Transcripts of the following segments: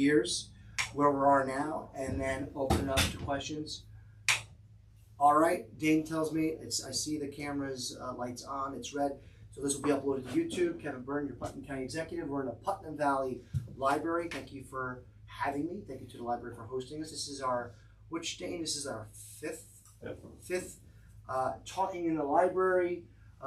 years where we are now, and then open up to questions. All right, Dane tells me I see the camera's lights on, it's red. So this will be uploaded to YouTube. Kevin Byrne, your Putnam County Executive. We're in the Putnam Valley Library. Thank you for having me. Thank you to the library for hosting us. This is our, which Dane? This is our fifth Talking in the Library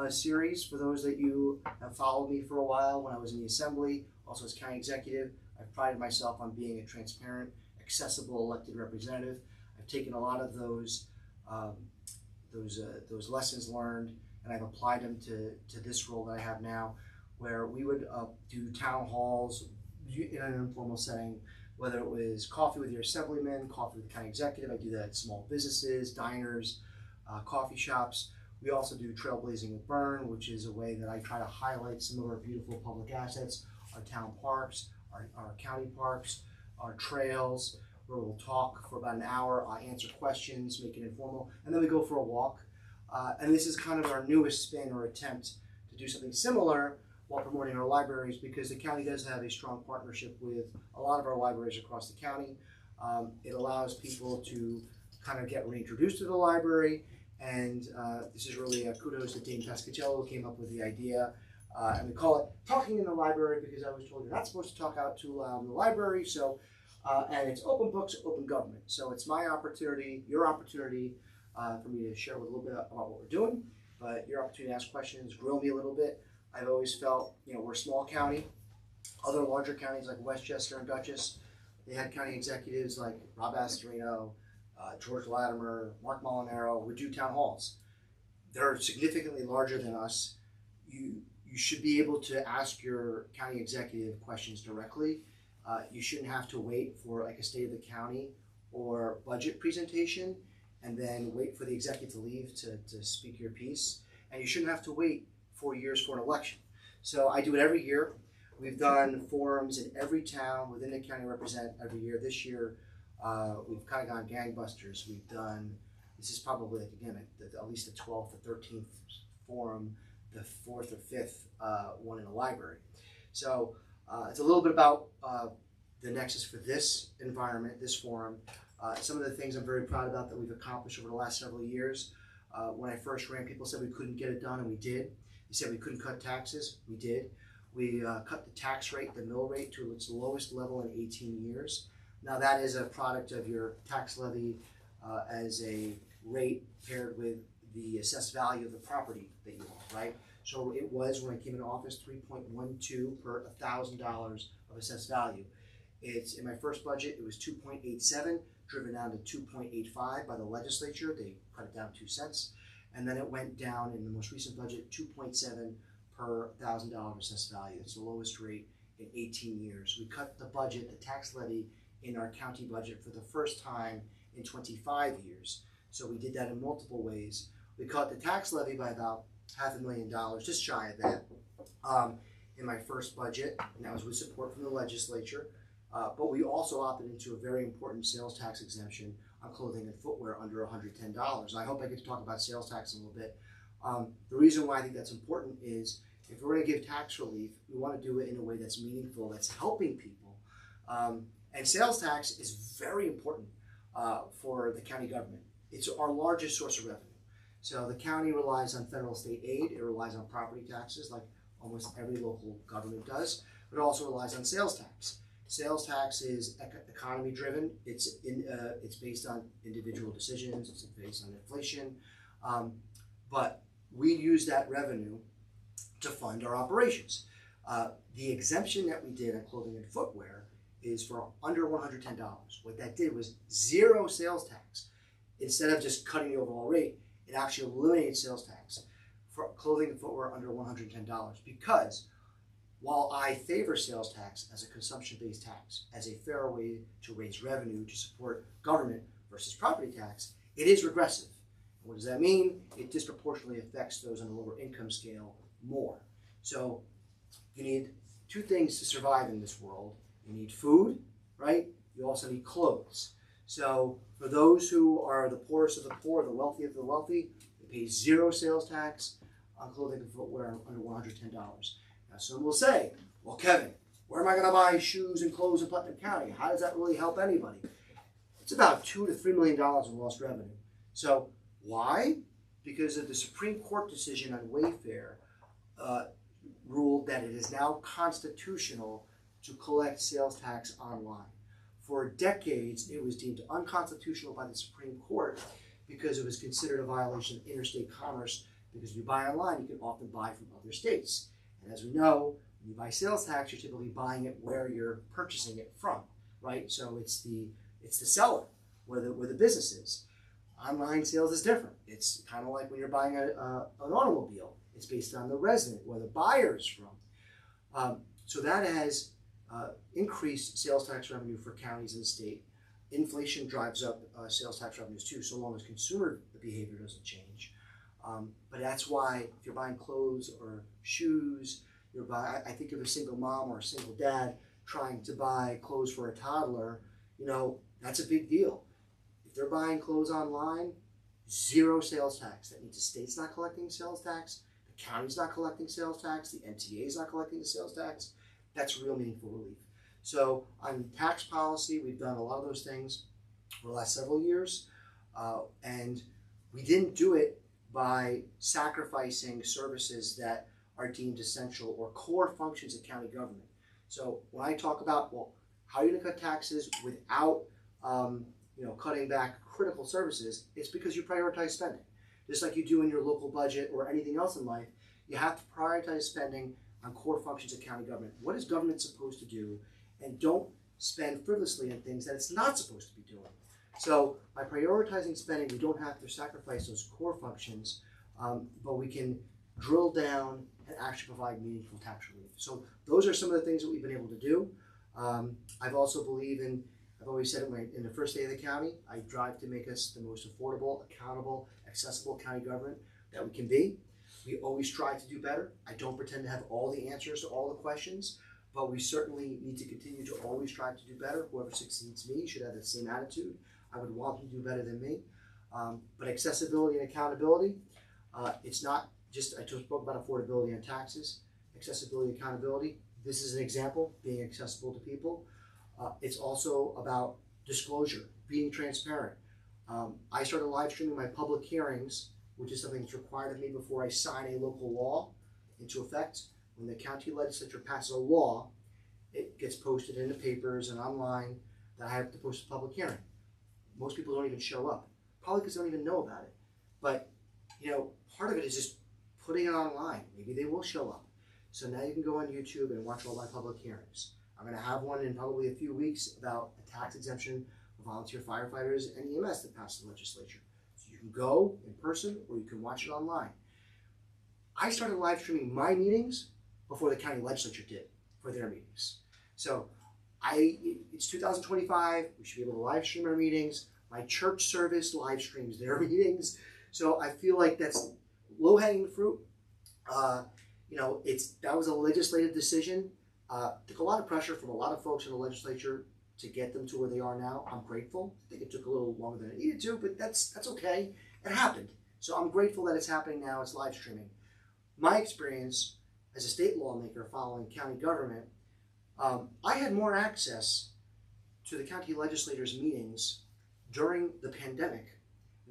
series. For those that you have followed me for a while, when I was in the Assembly, also as County Executive, I've prided myself on being a transparent, accessible elected representative. I've taken a lot of those lessons learned, and I've applied them to this role that I have now, where we would do town halls in an informal setting, whether it was coffee with your assemblyman, coffee with the county executive. I do that at small businesses, diners, coffee shops. We also do Trailblazing with Byrne, which is a way that I try to highlight some of our beautiful public assets, our town parks, our county parks, our trails, where we'll talk for about an hour, answer questions, make it informal, and then we go for a walk. And this is kind of our newest spin or attempt to do something similar while promoting our libraries, because the county does have a strong partnership with a lot of our libraries across the county. It allows people to kind of get reintroduced to the library, and this is really a kudos to Dane Pascacello, who came up with the idea. And we call it Talking in the Library because I was told you're not supposed to talk out too loud in the library. So, and it's open books, open government. So it's my opportunity, your opportunity, for me to share with a little bit about what we're doing, but your opportunity to ask questions, grill me a little bit. I've always felt, we're a small county. Other larger counties like Westchester and Dutchess, they had county executives like Rob Astorino, George Latimer, Mark Molinaro would do town halls. They're significantly larger than us. You should be able to ask your county executive questions directly. You shouldn't have to wait for like a state of the county or budget presentation and then wait for the executive to leave to speak your piece. And you shouldn't have to wait 4 years for an election. So I do it every year. We've done forums in every town within the county represent every year. This year, we've kind of gone gangbusters. We've done, this is probably, again, at least the 12th or 13th forum, the 4th or 5th one in the library. So it's a little bit about the nexus for this environment, this forum. Some of the things I'm very proud about that we've accomplished over the last several years. When I first ran, people said we couldn't get it done, and we did. They said we couldn't cut taxes, we did. We cut the tax rate, the mill rate, to its lowest level in 18 years. Now that is a product of your tax levy as a rate paired with the assessed value of the property that you own, right? So it was, when I came into office, 3.12 per $1,000 of assessed value. It's in my first budget, it was 2.87, driven down to 2.85 by the legislature. They cut it down 2 cents. And then it went down in the most recent budget, 2.7 per $1,000 assessed value. It's the lowest rate in 18 years. We cut the budget, the tax levy in our county budget for the first time in 25 years. So we did that in multiple ways. We cut the tax levy by about $500,000, just shy of that, in my first budget, and that was with support from the legislature. But we also opted into a very important sales tax exemption on clothing and footwear under $110. And I hope I get to talk about sales tax in a little bit. The reason why I think that's important is if we're going to give tax relief, we want to do it in a way that's meaningful, that's helping people. And sales tax is very important for the county government. It's our largest source of revenue. So the county relies on federal state aid. It relies on property taxes like almost every local government does, but it also relies on sales tax. Sales tax is economy driven. It's based on individual decisions. It's based on inflation. But we use that revenue to fund our operations. The exemption that we did on clothing and footwear is for under $110. What that did was zero sales tax. Instead of just cutting the overall rate, it actually eliminated sales tax for clothing and footwear under $110, because while I favor sales tax as a consumption-based tax, as a fair way to raise revenue to support government versus property tax, it is regressive. And what does that mean? It disproportionately affects those on a lower income scale more. So you need two things to survive in this world. You need food, right? You also need clothes. So for those who are the poorest of the poor, the wealthy of the wealthy, they pay zero sales tax on clothing and footwear under $110. Now some will say, well, Kevin, where am I going to buy shoes and clothes in Putnam County? How does that really help anybody? It's about $2 to $3 million in lost revenue. So why? Because of the Supreme Court decision on Wayfair ruled that it is now constitutional to collect sales tax online. For decades, it was deemed unconstitutional by the Supreme Court because it was considered a violation of interstate commerce, because if you buy online, you can often buy from other states. And as we know, when you buy sales tax, you're typically buying it where you're purchasing it from, right? So it's the seller, where the business is. Online sales is different. It's kind of like when you're buying an automobile. It's based on the resident, where the buyer is from. So that has increased sales tax revenue for counties in the state. Inflation drives up sales tax revenues too, so long as consumer behavior doesn't change. But that's why if you're buying clothes or shoes, I think of a single mom or a single dad trying to buy clothes for a toddler, that's a big deal. If they're buying clothes online, zero sales tax. That means the state's not collecting sales tax, the county's not collecting sales tax, the MTA is not collecting the sales tax. That's real meaningful relief. So on tax policy, we've done a lot of those things for the last several years, and we didn't do it by sacrificing services that are deemed essential or core functions of county government. So when I talk about, how are you going to cut taxes without cutting back critical services, it's because you prioritize spending. Just like you do in your local budget or anything else in life, you have to prioritize spending on core functions of county government. What is government supposed to do? And don't spend frivolously on things that it's not supposed to be doing. So by prioritizing spending, we don't have to sacrifice those core functions, but we can drill down and actually provide meaningful tax relief. So those are some of the things that we've been able to do. I've always said it in the first day of the county, I drive to make us the most affordable, accountable, accessible county government that we can be. We always try to do better. I don't pretend to have all the answers to all the questions, but we certainly need to continue to always strive to do better. Whoever succeeds me should have the same attitude. I would want them to do better than me. But accessibility and accountability, it's not just, I just spoke about affordability and taxes, accessibility and accountability. This is an example, being accessible to people. It's also about disclosure, being transparent. I started live streaming my public hearings, which is something that's required of me before I sign a local law into effect. When the county legislature passes a law, it gets posted in the papers and online that I have to post a public hearing. Most people don't even show up, probably because they don't even know about it. But, part of it is just putting it online. Maybe they will show up. So now you can go on YouTube and watch all my public hearings. I'm going to have one in probably a few weeks about a tax exemption for volunteer firefighters and EMS that passed the legislature. So you can go in person or you can watch it online. I started live streaming my meetings before the county legislature did for their meetings. So it's 2025, we should be able to live stream our meetings. My church service live streams their meetings. So I feel like that's low-hanging fruit. That was a legislative decision. Took a lot of pressure from a lot of folks in the legislature to get them to where they are now. I'm grateful. I think it took a little longer than it needed to, but that's okay. It happened. So I'm grateful that it's happening now. It's live streaming. My experience as a state lawmaker following county government, I had more access to the county legislators' meetings during the pandemic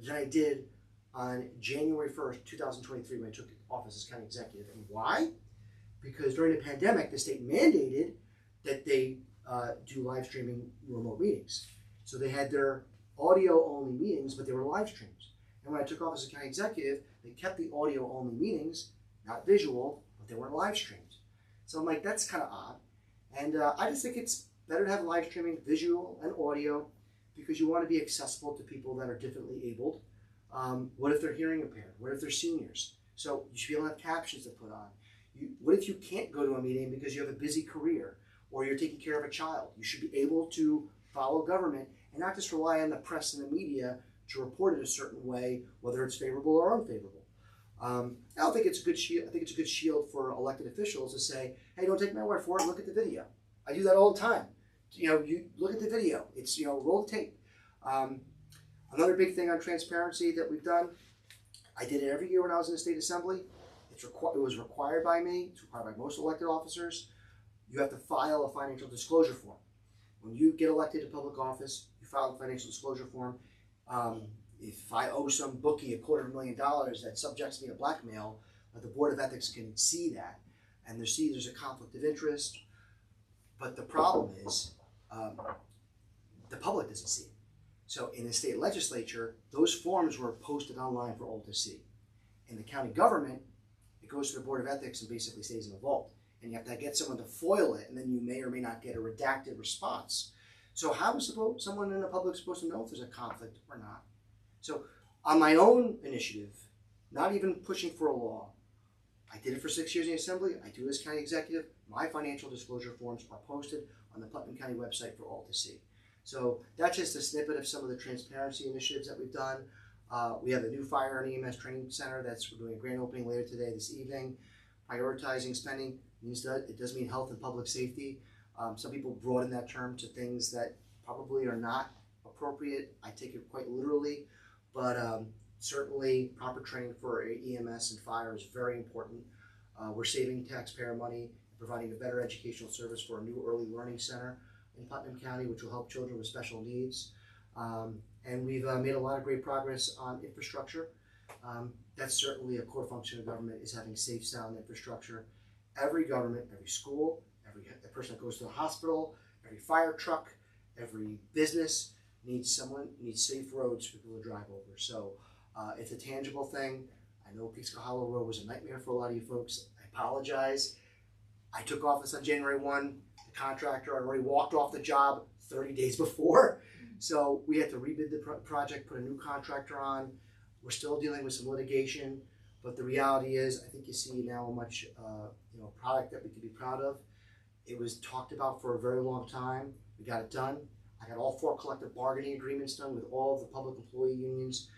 than I did on January 1st, 2023, when I took office as county executive. And why? Because during the pandemic, the state mandated that they do live streaming remote meetings. So they had their audio-only meetings, but they were live streams. And when I took office as county executive, they kept the audio-only meetings, not visual, but they weren't live streamed. So I'm like, that's kind of odd. And I just think it's better to have live streaming, visual and audio, because you want to be accessible to people that are differently abled. What if they're hearing impaired? What if they're seniors? So you should be able to have captions to put on. What if you can't go to a meeting because you have a busy career or you're taking care of a child? You should be able to follow government and not just rely on the press and the media to report it a certain way, whether it's favorable or unfavorable. I don't think it's a good shield. I think it's a good shield for elected officials to say, "Hey, don't take my word for it. Look at the video." I do that all the time. You look at the video. It's roll the tape. Another big thing on transparency that we've done, I did it every year when I was in the state assembly. It was required by me. It's required by most elected officers. you have to file a financial disclosure form. When you get elected to public office, you file a financial disclosure form. If I owe some bookie $250,000 that subjects me to blackmail, the Board of Ethics can see that, and they see there's a conflict of interest. But the problem is, the public doesn't see it. So in the state legislature, those forms were posted online for all to see. In the county government, it goes to the Board of Ethics and basically stays in a vault. And you have to get someone to foil it, and then you may or may not get a redacted response. So how is someone in the public supposed to know if there's a conflict or not? So on my own initiative, not even pushing for a law, I did it for 6 years in the Assembly, I do as county executive, my financial disclosure forms are posted on the Putnam County website for all to see. So that's just a snippet of some of the transparency initiatives that we've done. We have a new fire and EMS training center we're doing a grand opening later today, this evening. Prioritizing spending means that it does mean health and public safety. Some people broaden that term to things that probably are not appropriate. I take it quite literally, but certainly proper training for EMS and fire is very important. We're saving taxpayer money, providing a better educational service for a new early learning center in Putnam County, which will help children with special needs. And we've made a lot of great progress on infrastructure. That's certainly a core function of government, is having safe, sound infrastructure. Every government, every school, every person that goes to the hospital, every fire truck, every business needs safe roads for people to drive over. So it's a tangible thing. I know Peekskill Hollow Road was a nightmare for a lot of you folks. I apologize. I took office on January 1. The contractor had already walked off the job 30 days before. So we had to rebid the project, put a new contractor on. We're still dealing with some litigation, but the reality is, I think you see now a much product that we can be proud of. It was talked about for a very long time. We got it done. I got all 4 collective bargaining agreements done with all of the public employee unions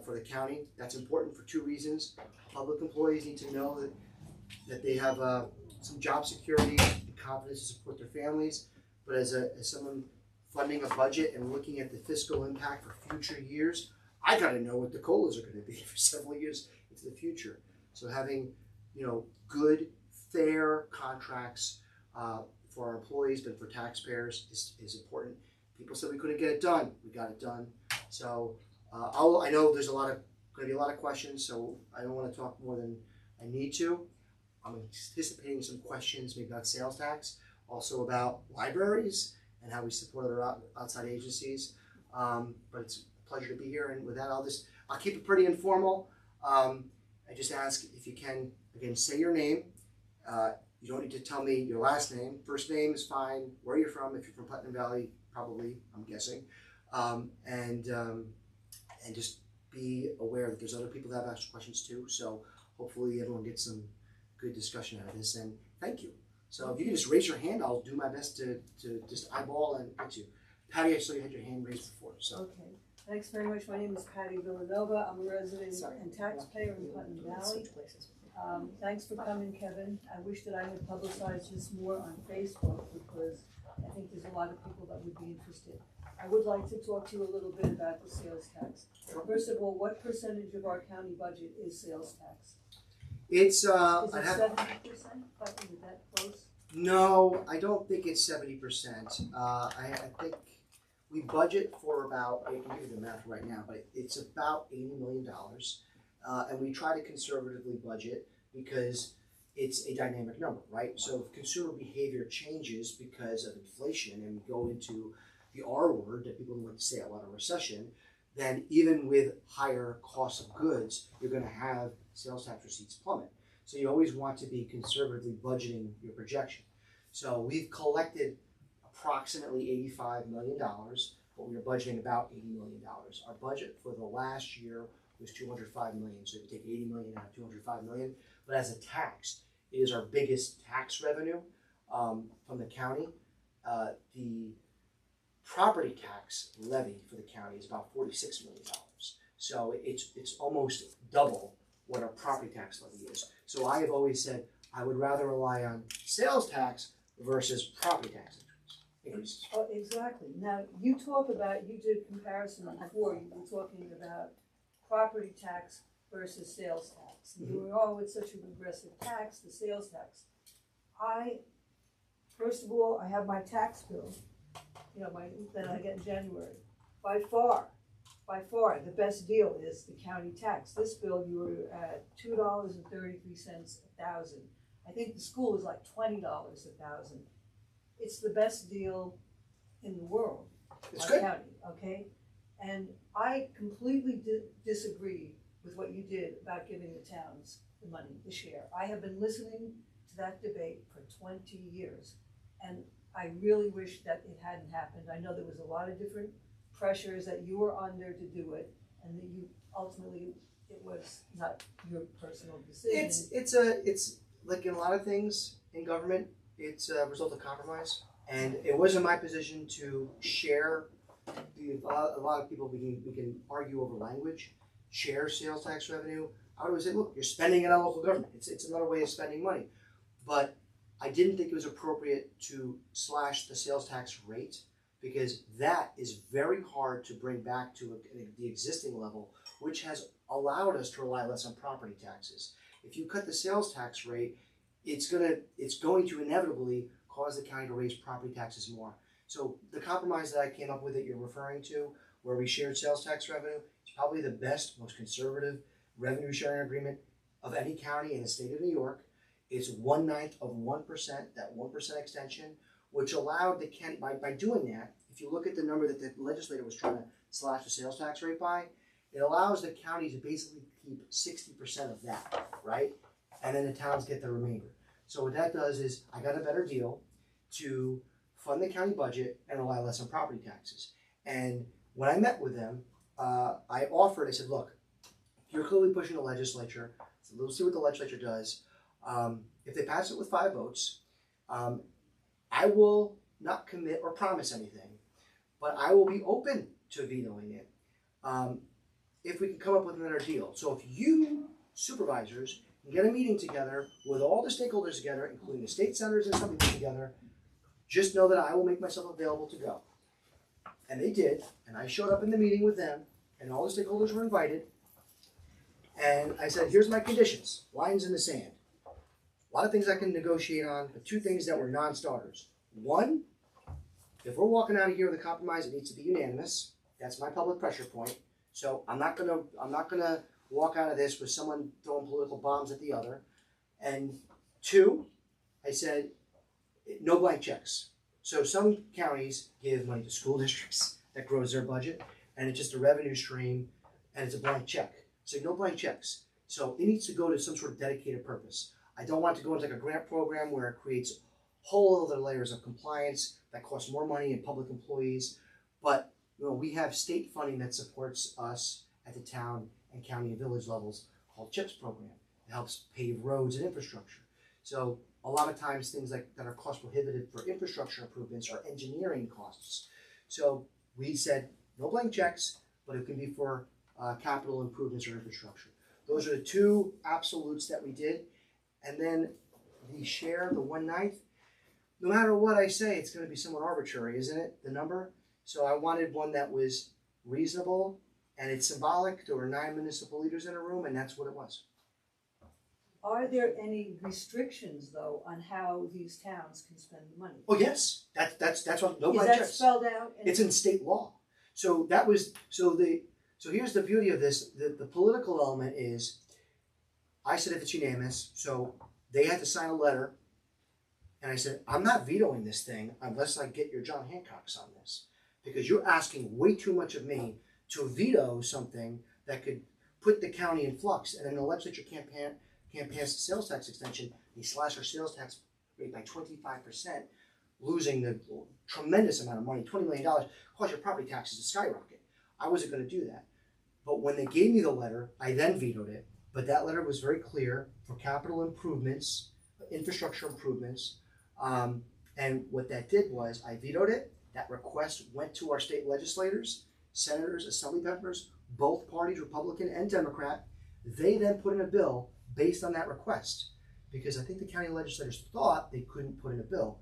for the county. That's important for 2 reasons. Public employees need to know that they have some job security and confidence to support their families. But as someone funding a budget and looking at the fiscal impact for future years, I got to know what the COLAs are going to be for several years into the future. So having, good, fair contracts for our employees, but for taxpayers is important. People said we couldn't get it done. We got it done. So I know there's going to be a lot of questions, so I don't want to talk more than I need to. I'm anticipating some questions maybe about sales tax, also about libraries and how we support other outside agencies. But it's a pleasure to be here. And with that, I'll keep it pretty informal. I just ask if you can, again, say your name. You don't need to tell me your last name. First name is fine. Where you're from, if you're from Putnam Valley, probably, I'm guessing. And just be aware that there's other people that have asked questions too. So hopefully everyone gets some good discussion out of this. And thank you. So if you can just raise your hand, I'll do my best to just eyeball and get you. Patty, I saw you had your hand raised before. So. Okay. Thanks very much. My name is Patty Villanova. I'm a resident and taxpayer in Putnam Valley. Thanks for coming, Kevin. I wish that I had publicized this more on Facebook because I think there's a lot of people that would be interested. I would like to talk to you a little bit about the sales tax. First of all, what percentage of our county budget is sales tax? It's is it 70%? Is that close? No, I don't think it's 70%. I think we budget for about, I can give you the math right now, but it's about $80 million. And we try to conservatively budget because it's a dynamic number, right? So if consumer behavior changes because of inflation and we go into the R word that people don't like to say a lot of recession, then even with higher costs of goods, you're going to have sales tax receipts plummet. So you always want to be conservatively budgeting your projection. So we've collected approximately $85 million, but we are budgeting about $80 million. Our budget for the last year was $205 million. So if you take $80 million out of $205 million, but as a tax, it is our biggest tax revenue from the county. The property tax levy for the county is about $46 million. So it's almost double what our property tax levy is. So I have always said I would rather rely on sales tax versus property tax increases. Oh, exactly. Now, you did comparison before, you were talking about property tax versus sales tax. And you were, it's such an aggressive tax, the sales tax. I First of all, I have my tax bill, that I get in January. By far, the best deal is the county tax. This bill, you were at $2.33 a thousand. I think the school is like $20 a thousand. It's the best deal in the world. It's our good. County, okay? And I completely disagree with what you did about giving the towns the money, the share. I have been listening to that debate for 20 years, and I really wish that it hadn't happened. I know there was a lot of different pressures that you were under to do it, and that you ultimately, it was not your personal decision. It's like in a lot of things in government, it's a result of compromise, and it wasn't my position to share. A lot of people, we can argue over language, share sales tax revenue. I would always say, look, you're spending it on local government. It's another way of spending money. But I didn't think it was appropriate to slash the sales tax rate, because that is very hard to bring back to the existing level, which has allowed us to rely less on property taxes. If you cut the sales tax rate, it's going to inevitably cause the county to raise property taxes more. So the compromise that I came up with that you're referring to, where we shared sales tax revenue, is probably the best, most conservative revenue sharing agreement of any county in the state of New York. It's 1/9 of 1%, that 1% extension, which allowed the county, by doing that, if you look at the number that the legislator was trying to slash the sales tax rate by, it allows the county to basically keep 60% of that, right? And then the towns get the remainder. So what that does is, I got a better deal to fund the county budget and rely less on property taxes. And when I met with them, I said, look, you're clearly pushing the legislature, so we'll see what the legislature does. If they pass it with 5 votes, I will not commit or promise anything, but I will be open to vetoing it if we can come up with another deal. So if you supervisors can get a meeting together with all the stakeholders together, including the state senators and something together, just know that I will make myself available to go. And they did, and I showed up in the meeting with them, and all the stakeholders were invited. And I said, here's my conditions, lines in the sand. A lot of things I can negotiate on, but 2 things that were non-starters. 1, if we're walking out of here with a compromise, it needs to be unanimous. That's my public pressure point. So I'm not gonna walk out of this with someone throwing political bombs at the other. And 2, I said, no blank checks. So some counties give money to school districts that grows their budget, and it's just a revenue stream, and it's a blank check. So no blank checks. So it needs to go to some sort of dedicated purpose. I don't want it to go into like a grant program where it creates whole other layers of compliance that cost more money in public employees. But we have state funding that supports us at the town and county and village levels called CHIPS program. It helps pave roads and infrastructure. So a lot of times things like that are cost prohibitive for infrastructure improvements are engineering costs. So we said no blank checks, but it can be for capital improvements or infrastructure. Those are the 2 absolutes that we did. And then the share, the 1/9, no matter what I say, it's going to be somewhat arbitrary, isn't it, the number? So I wanted one that was reasonable, and it's symbolic. There were 9 municipal leaders in a room, and that's what it was. Are there any restrictions, though, on how these towns can spend the money? Oh yes, that's what no blank checks. Is that checks. spelled out? It's in state law. So that was so here's the beauty of this. The political element is, I said if it's unanimous, so they had to sign a letter, and I said I'm not vetoing this thing unless I get your John Hancocks on this, because you're asking way too much of me to veto something that could put the county in flux, and then the legislature can't pass the sales tax extension. They slash our sales tax rate by 25%, losing the tremendous amount of money, $20 million, cause your property taxes to skyrocket. I wasn't going to do that. But when they gave me the letter, I then vetoed it. But that letter was very clear for capital improvements, infrastructure improvements. And what that did was I vetoed it. That request went to our state legislators, senators, assembly members, both parties, Republican and Democrat. They then put in a bill based on that request, because I think the county legislators thought they couldn't put in a bill.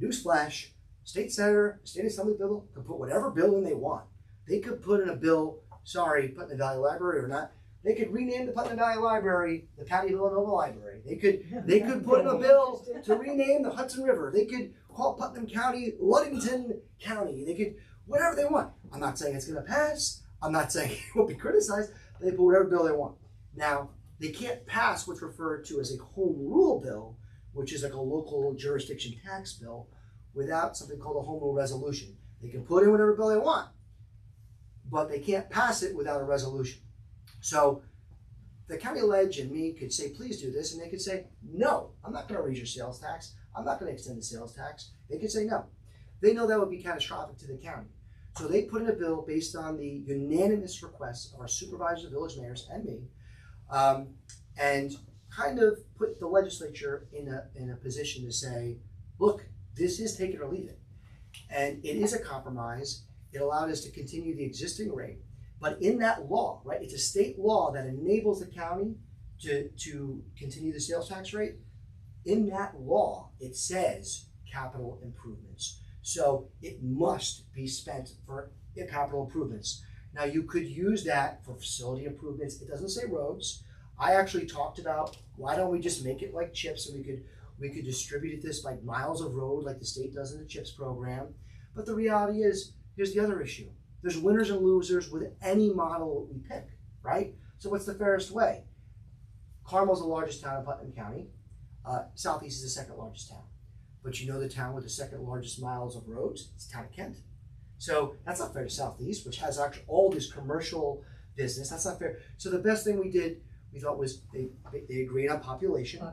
Newsflash, state senator, state assembly bill can put whatever bill in they want. They could put in a bill, sorry, Putnam Valley Library or not, They could rename the Putnam Valley Library the Patty Villanova Library. They could put in a bill to rename the Hudson River. They could call Putnam County Ludington County. They could, whatever they want. I'm not saying it's going to pass. I'm not saying it won't be criticized. They put whatever bill they want. Now, they can't pass what's referred to as a home rule bill, which is like a local jurisdiction tax bill, without something called a home rule resolution. They can put in whatever bill they want, but they can't pass it without a resolution. So the county ledge and me could say, please do this, and they could say, no, I'm not going to raise your sales tax. I'm not going to extend the sales tax. They could say no. They know that would be catastrophic to the county. So they put in a bill based on the unanimous requests of our supervisors, village mayors, and me, and kind of put the legislature in a position to say, look, this is take it or leave it. And it is a compromise. It allowed us to continue the existing rate. But in that law, right, it's a state law that enables the county to continue the sales tax rate. In that law, it says capital improvements. So it must be spent for capital improvements. Now you could use that for facility improvements. It doesn't say roads. I actually talked about why don't we just make it like CHIPS, and we could distribute this by miles of road like the state does in the CHIPS program. But the reality is, here's the other issue. There's winners and losers with any model we pick, right? So what's the fairest way? Carmel's the largest town in Putnam County. Southeast is the second largest town. But you know the town with the second largest miles of roads? It's the town of Kent. So that's not fair to Southeast, which has actually all this commercial business. That's not fair. So the best thing we did, we thought, was they agreed on population,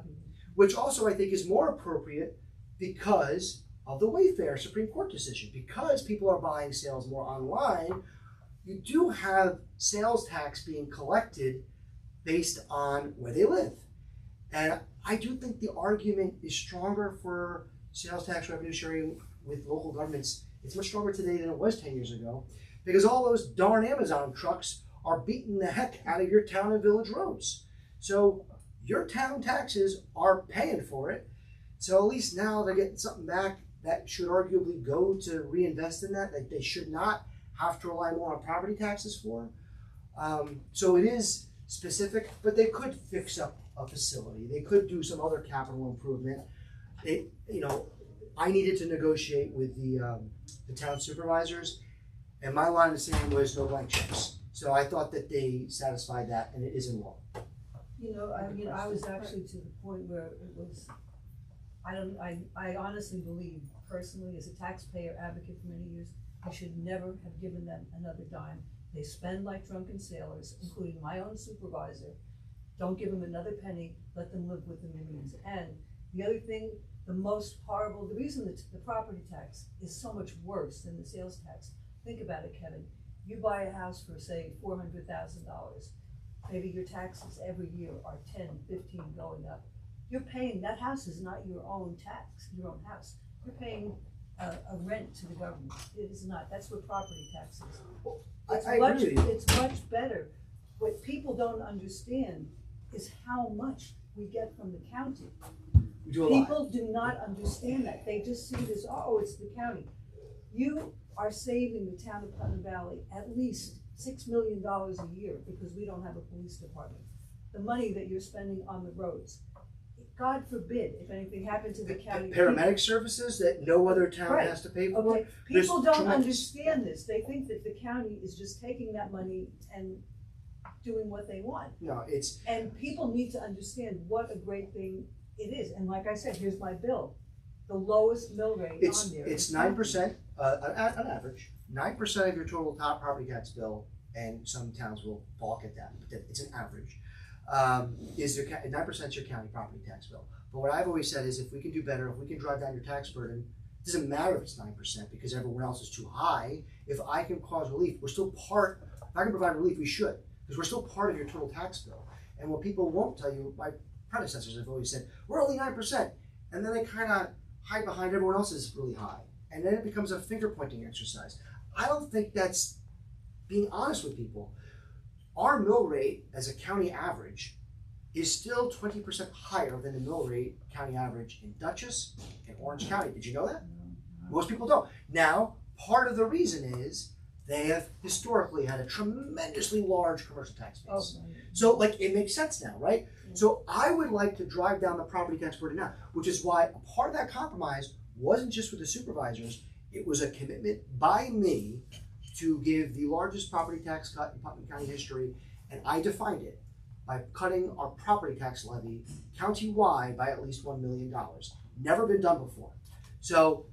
which also I think is more appropriate because of the Wayfair Supreme Court decision. Because people are buying sales more online, you do have sales tax being collected based on where they live. And I do think the argument is stronger for sales tax revenue sharing with local governments. It's much stronger today than it was 10 years ago, because all those darn Amazon trucks are beating the heck out of your town and village roads. So your town taxes are paying for it. So at least now they're getting something back that should arguably go to reinvest in that they should not have to rely more on property taxes for. So it is specific, but they could fix up a facility. They could do some other capital improvement. I needed to negotiate with the town supervisors, and my line of saying was no blank checks. So I thought that they satisfied that, and it is in law. I was actually to the point where it was, I honestly believe, personally, as a taxpayer advocate for many years, I should never have given them another dime. They spend like drunken sailors, including my own supervisor. Don't give them another penny, let them live with the millions. And the other thing, the most horrible, the reason that the property tax is so much worse than the sales tax. Think about it, Kevin. You buy a house for, say, $400,000. Maybe your taxes every year are 10, 15 going up. You're paying, that house is not your own tax, your own house. You're paying a rent to the government. It is not. That's what property tax is. It's much better. What people don't understand is how much we get from the county. People do not understand that. They just see this, oh, it's the county. You are saving the town of Putnam Valley at least $6 million a year because we don't have a police department. The money that you're spending on the roads. God forbid if anything happened to the county. Paramedic services that no other town has to pay for. Okay. People don't understand this. They think that the county is just taking that money and doing what they want. No, it's. And people need to understand what a great thing it is. And like I said, here's my bill. The lowest mill rate on there. It's 9%, on average. 9% of your total top property tax bill, and some towns will balk at that, but it's an average. Is your 9% is your county property tax bill. But what I've always said is, if we can do better, if we can drive down your tax burden, it doesn't matter if it's 9% because everyone else is too high. If I can cause relief, we're still part. If I can provide relief, we should, because we're still part of your total tax bill. And what people won't tell you, my predecessors have always said, we're only 9%, and then they kind of hide behind everyone else is really high, and then it becomes a finger pointing exercise. I don't think that's being honest with people. Our mill rate as a county average is still 20% higher than the mill rate county average in Dutchess and Orange County. Did you know that? Most people don't. Now, part of the reason is they have historically had a tremendously large commercial tax base. Oh, So like it makes sense now, right? So I would like to drive down the property tax burden now, which is why a part of that compromise wasn't just with the supervisors, it was a commitment by me to give the largest property tax cut in Putnam County history, and I defined it by cutting our property tax levy county-wide by at least $1 million. Never been done before. So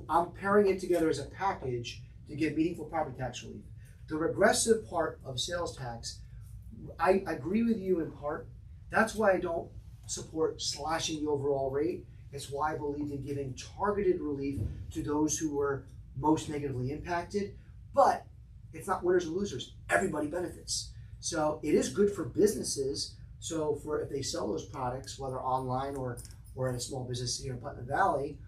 I'm pairing it together as a package to give meaningful property tax relief. The regressive part of sales tax, I agree with you in part. That's why I don't support slashing the overall rate. It's why I believe in giving targeted relief to those who were most negatively impacted. But it's not winners and losers. Everybody benefits. So it is good for businesses. So for if they sell those products, whether online or in a small business here in Putnam Valley,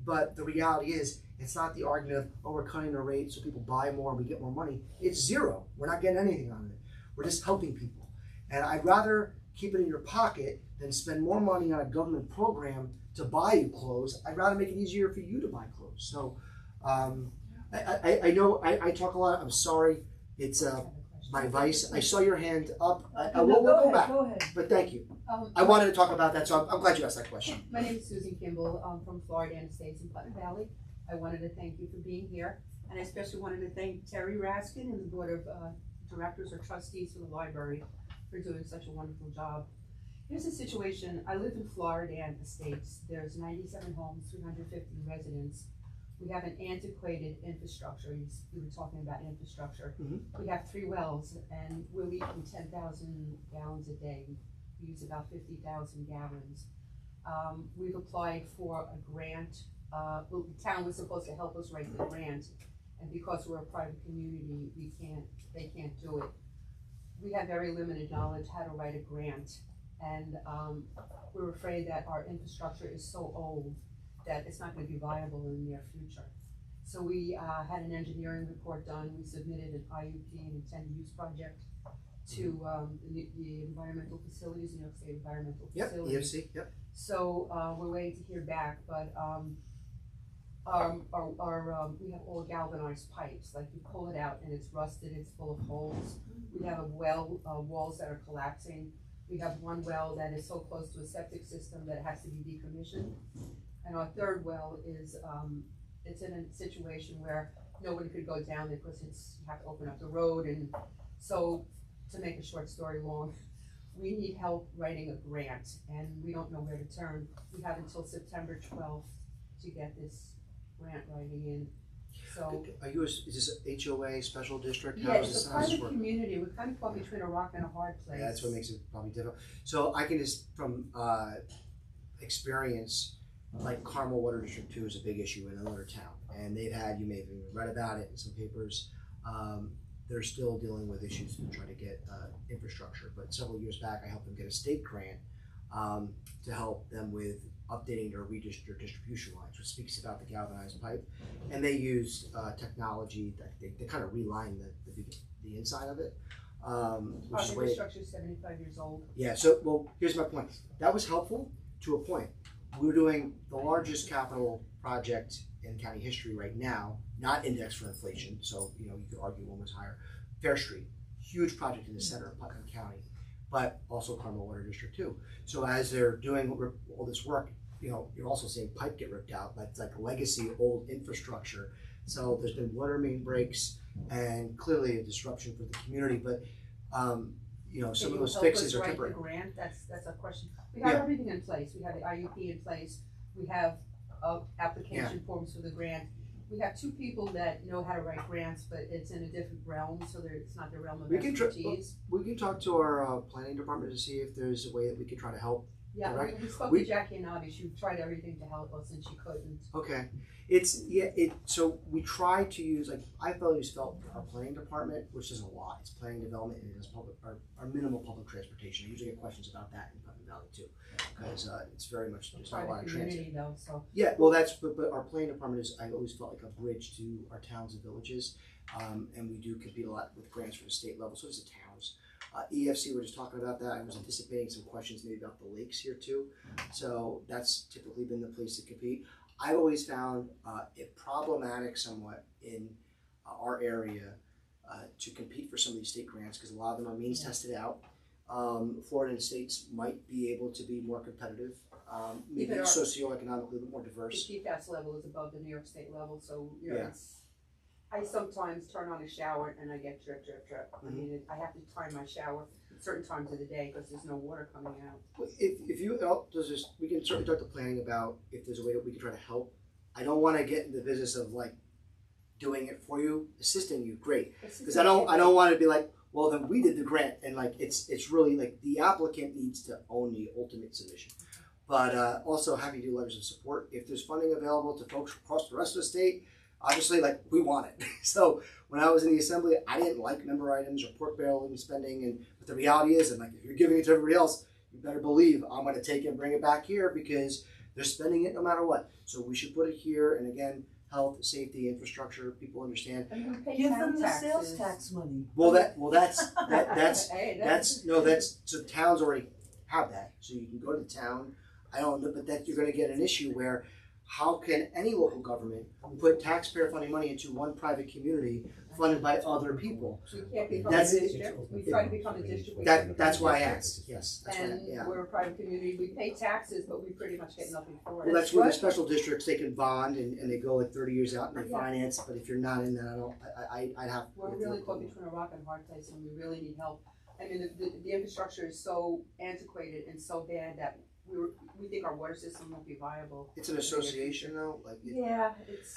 but the reality is it's not the argument of, oh, we're cutting the rate so people buy more and we get more money. It's zero. We're not getting anything on it. We're just helping people. And I'd rather keep it in your pocket than spend more money on a government program to buy you clothes. I'd rather make it easier for you to buy clothes. So I know I talk a lot. I'm sorry. It's my vice. I saw your hand up. We'll go back. Go ahead. But thank you. I wanted to talk about that, so I'm glad you asked that question. My name is Susan Kimball. I'm from Florida and stays in Putnam Valley. I wanted to thank you for being here, and I especially wanted to thank Terry Raskin and the Board of Directors or Trustees for the library for doing such a wonderful job. Here's the situation. I live in Florida and Estates. There's 97 homes, 350 residents. We have an antiquated infrastructure. You were talking about infrastructure. Mm-hmm. We have 3 wells, and we're leaking 10,000 gallons a day. We use about 50,000 gallons. We've applied for a grant. Well, the town was supposed to help us write the grant, and because we're a private community, they can't do it. We have very limited knowledge how to write a grant, and we're afraid that our infrastructure is so old that it's not going to be viable in the near future. So we had an engineering report done. We submitted an IUP, an intended use project, to the environmental facilities, New York State environmental facilities. Yep, EFC, yep. So we're waiting to hear back, but we have all galvanized pipes. Like you pull it out and it's rusted, it's full of holes. We have walls that are collapsing. We have one well that is so close to a septic system that it has to be decommissioned. And our third well is, it's in a situation where no one could go down there because you have to open up the road. And so, to make a short story long, we need help writing a grant, and we don't know where to turn. We have until September 12th to get this grant writing in. So, Is this HOA, special district? yeah, it's a private community. We're kind of caught between a rock and a hard place. Yeah, that's what makes it probably difficult. So I can just, from experience, like Carmel Water District 2 is a big issue in another town, and they've had, you may have even read about it in some papers, they're still dealing with issues to try to get infrastructure. But several years back, I helped them get a state grant to help them with updating their distribution lines, which speaks about the galvanized pipe. And they used technology that they kind of relined the inside of it. Our infrastructure is 75 years old. Yeah, so, well, here's my point. That was helpful to a point. We're doing the largest capital project in county history right now, not indexed for inflation, so you could argue one was higher. Fair Street, huge project in the center of Putnam County, but also Carmel Water District 2. So as they're doing all this work, you're also seeing pipe get ripped out. That's like legacy old infrastructure. So there's been water main breaks and clearly a disruption for the community, but some of those fixes are temporary. The grant? That's a question. We have everything in place. We have the IUP in place. We have application forms for the grant. We have 2 people that know how to write grants, but it's in a different realm, so it's not their realm of expertise. We can talk to our planning department to see if there's a way that we could try to help. Yeah, we spoke to Jackie and Avi. She tried everything to help us, and she couldn't. Okay, so we try to use, like, I've always felt our planning department, which is a lot. It's planning development and it's public, our minimal public transportation. I usually get questions about that in Putnam Valley too, because it's very much there's not a lot of transit. Though, so. Yeah, well, but our planning department is, I always felt like a bridge to our towns and villages, and we do compete a lot with grants for the state level. So does the towns. EFC, we're just talking about that. I was anticipating some questions maybe about the lakes here too. So that's typically been the place to compete. I've always found it problematic somewhat in our area to compete for some of these state grants, because a lot of them are means tested out. Florida and states might be able to be more competitive, maybe Even our- socioeconomically a little bit more The diverse. PFAS level is above the New York State level, so, you know, Yeah. I sometimes turn on a shower and I get drip, drip, drip. I mean, I have to time my shower at certain times of the day because there's no water coming out. If you, we can certainly talk to planning about if there's a way that we can try to help. I don't want to get in the business of like doing it for you, assisting you, great. Because I don't want to be like, well, then we did the grant, and like it's really like the applicant needs to own the ultimate submission. But also happy to do letters of support if there's funding available to folks across the rest of the state. Obviously, like we want it. So when I was in the assembly, I didn't like member items or pork barreling spending, but the reality is, and like if you're giving it to everybody else, you better believe I'm going to take it and bring it back here because they're spending it no matter what. So we should put it here, and again, health, safety, infrastructure, people understand. And we pay Give town them the taxes. sales tax money. So towns already have that. So you can go to the town. I don't know, but that you're going to get an issue where how can any local government put taxpayer funding money into one private community funded by other people? We can't become That's a it. district. We try to become a district. We can't That's become a why I district. asked. Yes, that's And why. Yeah. we're a private community. We pay taxes, but we pretty much get nothing for it. Well, that's where the special districts they can bond and they go like 30 years out and they Yeah. finance. But if you're not in that, I'd have. We're really caught between a rock and a hard place, and we really need help. I mean, the infrastructure is so antiquated and so bad that we think our water system won't be viable. It's an association though. Like Yeah, it's.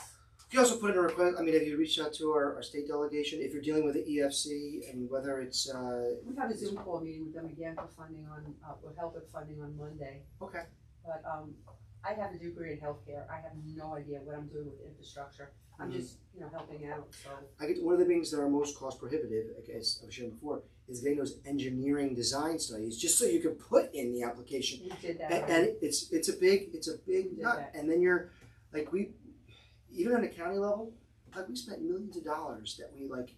you also put in a request. I mean, have you reached out to our state delegation if you're dealing with the EFC and whether it's We have a Zoom call meeting with them again for funding on, with help with funding on Monday. okay? But I have a degree in healthcare. I have no idea what I'm doing with infrastructure. I'm just, you know, helping out, so. I get one of the things that are most cost prohibitive, as I was sharing before, is getting those engineering design studies just so you can put in the application. We did that. And it's a big did nut. that. And then you're like even on the county level, like we spent millions of dollars that we like,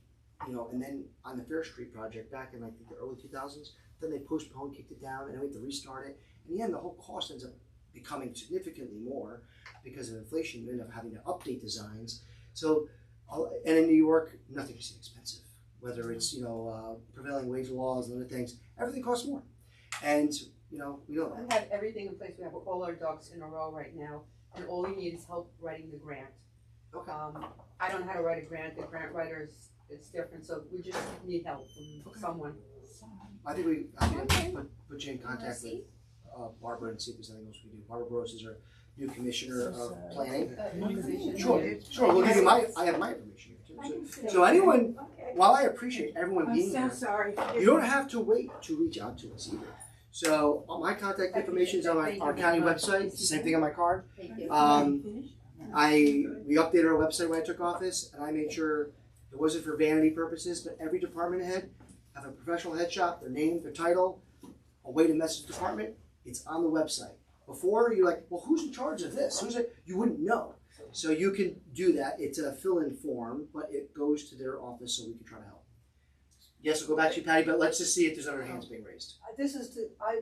you know, and then on the Fair Street project back in like the early 2000s, then they postponed, kicked it down, and then we had to restart it. In the end, the whole cost ends up becoming significantly more because of inflation. You end up having to update designs. So, and in New York, nothing is inexpensive. Whether it's, you know, prevailing wage laws and other things, everything costs more. And, you know, we know We that. have everything in place. We have all our ducks in a row right now, and all we need is help writing the grant. Okay. I don't know how to write a grant. The grant writers, it's different, so we just need help from someone. I think I can put you in contact with Barbara and see if there's anything else we can do. Barbara Gross is our new commissioner of planning. Sure. We'll give you I have my information here too. So anyone, while I appreciate everyone being here, sorry. you don't have to wait to reach out to us either. So my contact information is on our county website. It's the same thing on my card. Thank you. We updated our website when I took office, and I made sure it wasn't for vanity purposes, but every department head have a professional headshot, their name, their title, a way to message the department. It's on the website. Before you're like, well, who's in charge of this? Who's it? You wouldn't know. So you can do that. It's a fill-in form, but it goes to their office so we can try to help. Yes, we'll go back to you, Patty, but let's just see if there's other hands being raised.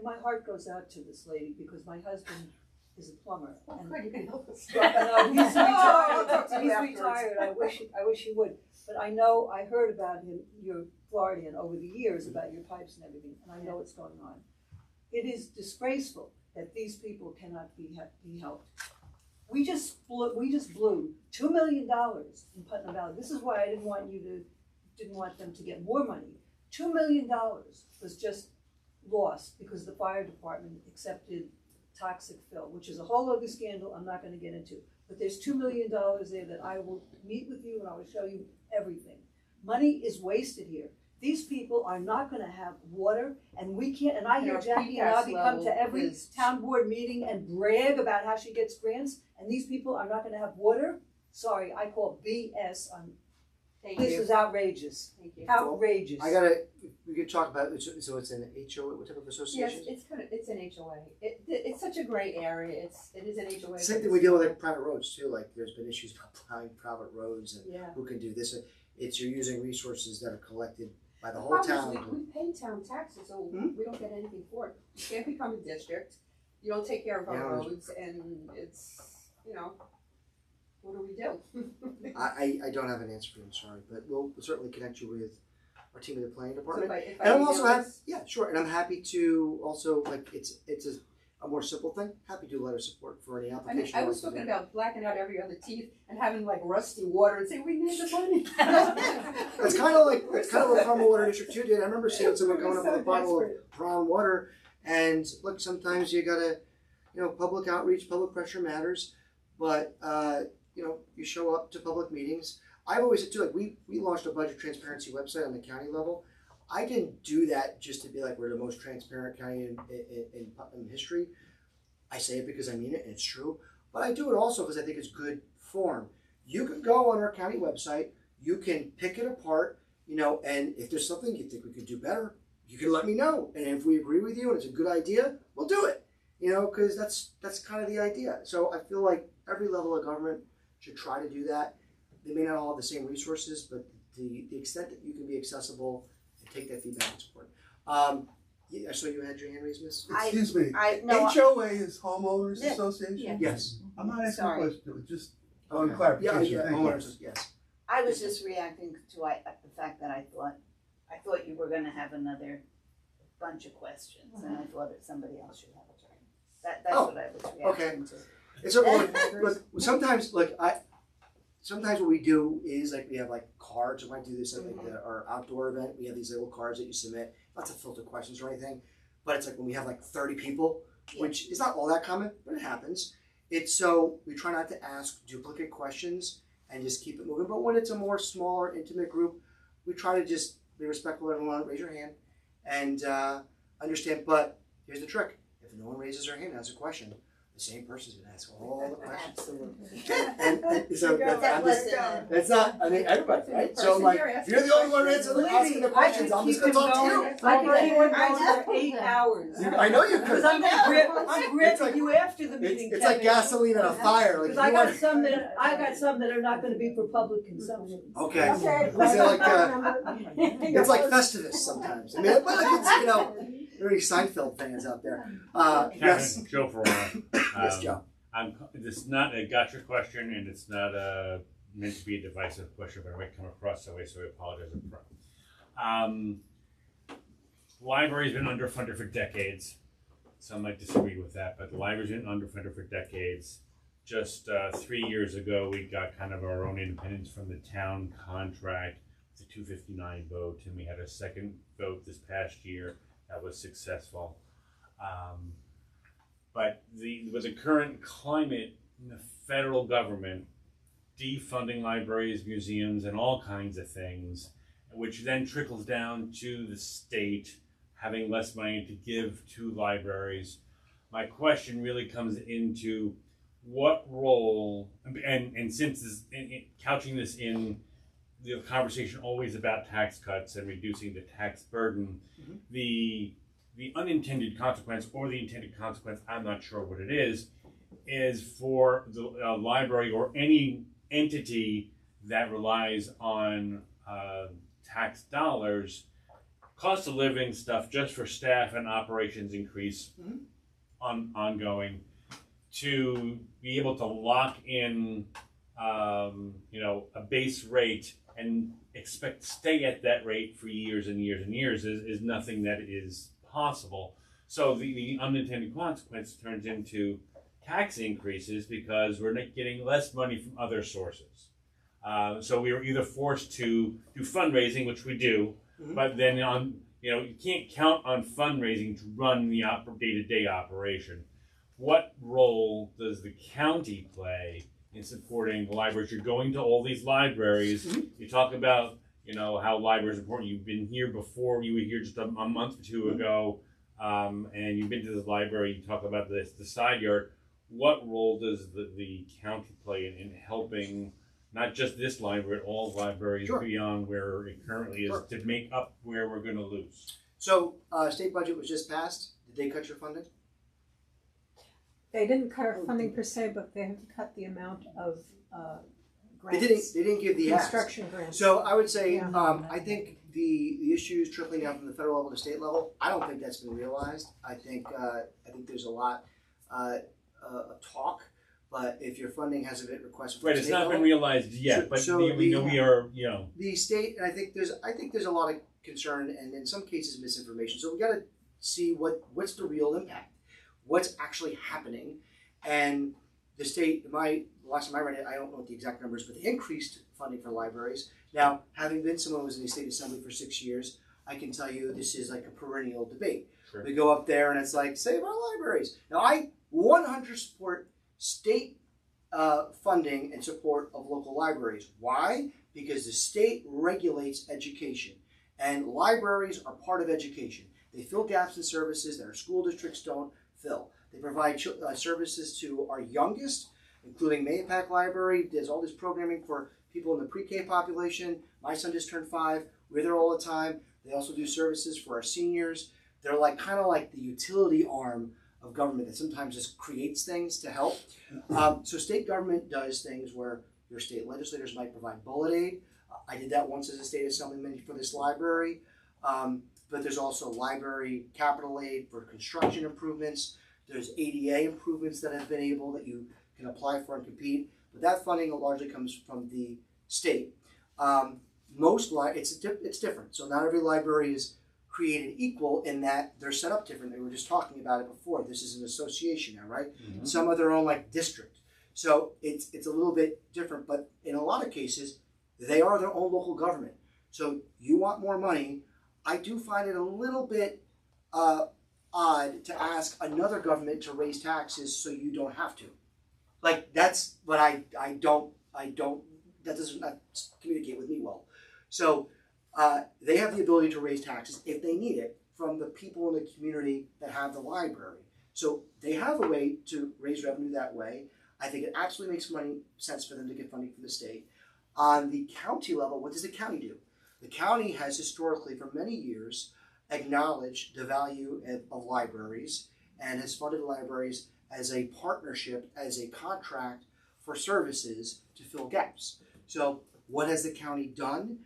My heart goes out to this lady because my husband is a plumber. And Good, you can help us. no, he's I'll retired. talk to you He's afterwards. retired. I wish he would. But I know, I heard about him, you're Floridian, over the years about your pipes and everything, and I know what's going on. It is disgraceful that these people cannot be helped. We just blew $2 million in Putnam Valley. This is why I didn't want them to get more money. $2 million was just lost because the fire department accepted toxic fill, which is a whole other scandal I'm not going to get into. But there's $2 million there that I will meet with you and I will show you everything. Money is wasted here. These people are not going to have water, and we can't. And I hear our Jackie PFAS and Abby come to level every is- town board meeting and brag about how she gets grants, and these people are not going to have water. Sorry, I call BS on. Thank This you. is outrageous. Thank you. Outrageous. We could talk about it. So it's an HOA, what type of Yes, association? it's an HOA. It's such a gray area. It is an HOA. Same thing we deal with like private roads too. Like there's been issues about plowing private roads and Yeah. who can do this. It's you're using resources that are collected by the whole Problem town. is we pay town taxes, so we don't get anything for it. You can't become a district. You don't take care of our Yeah. roads, and it's, you know, what do we do? I don't have an answer for you, I'm sorry, but we'll certainly connect you with our team in the planning So department. if I And I'm email also this- yeah, sure, and I'm happy to also, like, it's a more simple thing, happy to do a letter of support for any I mean, application. I you was want to talking do. about blacking out every other teeth and having like rusty water and saying, we need the money. That's kind of what Carmel Water District 2 did. I remember seeing someone going up with a bottle of brown water, and look, sometimes you gotta, public outreach, public pressure matters, but you show up to public meetings. I've always said too, like we launched a budget transparency website on the county level. I didn't do that just to be like we're the most transparent county in history. I say it because I mean it and it's true, but I do it also because I think it's good form. You can go on our county website, you can pick it apart, and if there's something you think we could do better, you can let me know. And if we agree with you and it's a good idea, we'll do it. Because that's kind of the idea. So I feel like every level of government should try to do that. They may not all have the same resources, but the extent that you can be accessible and take that feedback is important. I saw you had your hand raised, Miss. Excuse me. No, HOA is homeowners Yeah. association? Yeah. Yes. I'm not asking a Sorry. question, it was just on Okay. clarification. Yeah, Thank you. homeowners, yes. I was just reacting to the fact that I thought you were gonna have another bunch of questions, and I thought that somebody else should have a turn. That's Oh, what I was reacting to. It's a look. Sometimes, sometimes what we do is like we have like cards. I might do this at like our outdoor event. We have these little cards that you submit, not to filter questions or anything, but it's like when we have like 30 people, which is not all that common, but it happens. It's so we try not to ask duplicate questions and just keep it moving. But when it's a more smaller, intimate group, we try to just be respectful of everyone. Raise your hand and understand. But here's the trick: if no one raises their hand and has a question, the same person's gonna ask all the questions. Absolutely. And so That wasn't that's not, I mean, everybody, right? So I'm like, if you're the only one asking the questions, I'm just gonna talk to you. I could keep on going for 8 hours. I know you Because could. I'm It's grabbing like- you after the meeting, It's like gasoline on a fire, like Because if I you got want. some that are not gonna be for public consumption. Okay. Okay. Is it like, it's like Festivus sometimes. I mean, but like it's, there are any Seinfeld fans out there. Yes. Kevin, Joe Ferrara. Yes, Joe. This is not a gotcha question, and it's not meant to be a divisive question, but it might come across that way, so I apologize up front. Library's been underfunded for decades. Some might disagree with that, but the library's been underfunded for decades. Just 3 years ago, we got kind of our own independence from the town contract with the 259 vote, and we had a second vote this past year that was successful. But with the current climate in the federal government, defunding libraries, museums, and all kinds of things, which then trickles down to the state having less money to give to libraries. My question really comes into what role, and since this, couching this in the conversation always about tax cuts and reducing the tax burden, the unintended consequence or the intended consequence, I'm not sure what it is for the library or any entity that relies on tax dollars, cost of living stuff just for staff and operations increase ongoing, to be able to lock in a base rate and expect to stay at that rate for years and years and years is nothing that is possible. So the unintended consequence turns into tax increases because we're not getting less money from other sources. So we are either forced to do fundraising, which we do, but then you can't count on fundraising to run the day-to-day operation. What role does the county play in supporting the libraries? You're going to all these libraries. You talk about how libraries are important. You've been here before. You were here just a month or two ago, and you've been to the library. You talk about the side yard. What role does the county play in helping not just this library, but all libraries beyond where it currently is to make up where we're going to lose? So, state budget was just passed. Did they cut your funding? They didn't cut our funding per se, but they have cut the amount of grants. They didn't give the ask. Construction grants. So I would say, Yeah. I think the issues trickling down from the federal level to state level, I don't think that's been realized. I think there's a lot of talk, But if your funding has a bit requested from Right, the it's state not been level, realized yet, So- but so we know the- we are, you know, the state, and I think there's a lot of concern and in some cases misinformation. So we got to see what's the real impact, what's actually happening, and the state. Last time I read it, I don't know what the exact numbers, but they increased funding for libraries. Now, having been someone who was in the state assembly for 6 years, I can tell you this is like a perennial debate. Sure. We go up there and it's like, save our libraries. Now, I 100 support state funding and support of local libraries. Why? Because the state regulates education, and libraries are part of education. They fill gaps in services that our school districts don't fill. They provide services to our youngest, including Mayapack Library. There's all this programming for people in the pre-K population. My son just turned 5. We're there all the time. They also do services for our seniors. They're like kind of like the utility arm of government that sometimes just creates things to help. So state government does things where your state legislators might provide bullet aid. I did that once as a state assemblyman for this library. But there's also library capital aid for construction improvements. There's ADA improvements that have been able that you can apply for and compete. But that funding largely comes from the state. It's different. So not every library is created equal in that they're set up differently. We were just talking about it before. This is an association now, right? Mm-hmm. Some of their own like district. So it's a little bit different, but in a lot of cases, they are their own local government. So you want more money. I do find it a little bit odd to ask another government to raise taxes so you don't have to. Like that's what I don't that doesn't communicate with me well. So they have the ability to raise taxes if they need it from the people in the community that have the library. So they have a way to raise revenue that way. I think it absolutely makes sense for them to get funding from the state. On the county level, what does the county do? The county has historically, for many years, acknowledged the value of libraries and has funded libraries as a partnership, as a contract for services to fill gaps. So what has the county done?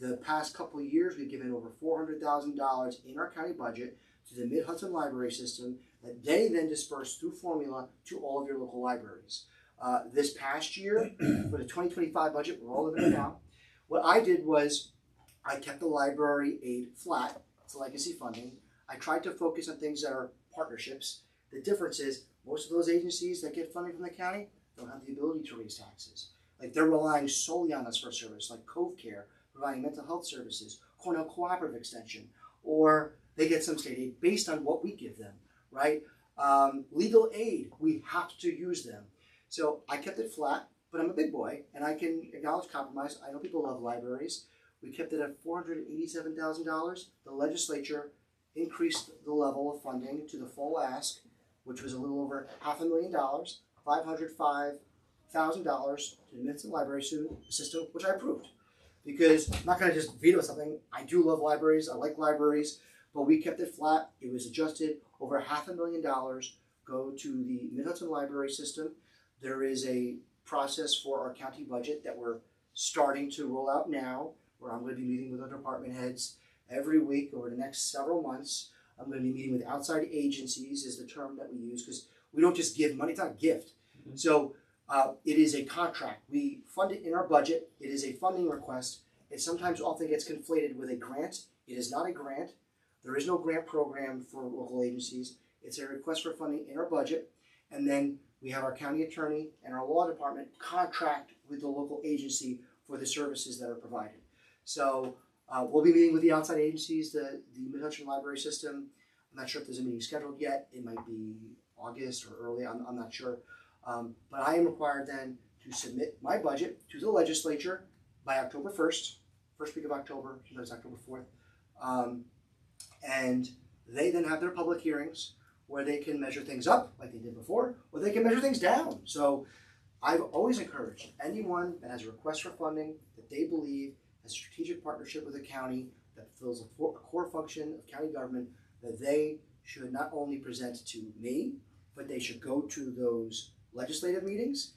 The past couple of years, we've given over $400,000 in our county budget to the Mid-Hudson Library System that they then disperse through formula to all of your local libraries. This past year, for the 2025 budget, we're all living it now. What I did was I kept the library aid flat. It's legacy funding. I tried to focus on things that are partnerships. The difference is most of those agencies that get funding from the county don't have the ability to raise taxes. Like they're relying solely on us for a service, like Cove Care, providing mental health services, Cornell Cooperative Extension, or they get some state aid based on what we give them, right? Legal aid, we have to use them. So I kept it flat, but I'm a big boy and I can acknowledge compromise. I know people love libraries. We kept it at $487,000. The legislature increased the level of funding to the full ask, which was a little over $500,000, $505,000 to the Mid-Hudson Library System, which I approved. Because I'm not going to just veto something. I do love libraries. I like libraries. But we kept it flat. It was adjusted. Over $500,000 go to the Mid-Hudson Library System. There is a process for our county budget that we're starting to roll out now, where I'm going to be meeting with our department heads every week over the next several months. I'm going to be meeting with outside agencies is the term that we use because we don't just give money. It's not a gift. Mm-hmm. So it is a contract. We fund it in our budget. It is a funding request. It sometimes often gets conflated with a grant. It is not a grant. There is no grant program for local agencies. It's a request for funding in our budget. And then we have our county attorney and our law department contract with the local agency for the services that are provided. So we'll be meeting with the outside agencies, the Mid-Hudson Library System. I'm not sure if there's a meeting scheduled yet. It might be August or early. I'm not sure. But I am required then to submit my budget to the legislature by October 1st, first week of October, sometimes October 4th. And they then have their public hearings where they can measure things up like they did before, or they can measure things down. So I've always encouraged anyone that has a request for funding that they believe has a strategic partnership with the county that fills a core function of county government, that they should not only present to me, but they should go to those legislative meetings,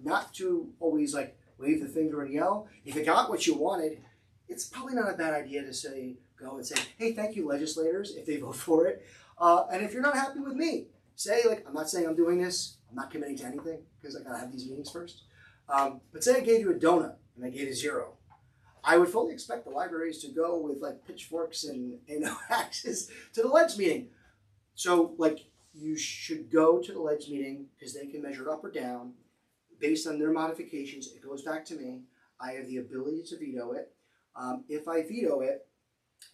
not to always like wave the finger and yell. If you got what you wanted, it's probably not a bad idea to go and say, hey, thank you legislators, if they vote for it. And if you're not happy with me, say like, I'm not saying I'm doing this, I'm I'm not committing to anything because I gotta have these meetings first. But say I gave you a donut and I gave you 0. I would fully expect the libraries to go with like pitchforks and axes to the LEDS meeting. So like you should go to the LEDS meeting because they can measure it up or down based on their modifications. It goes back to me. I have the ability to veto it. If I veto it,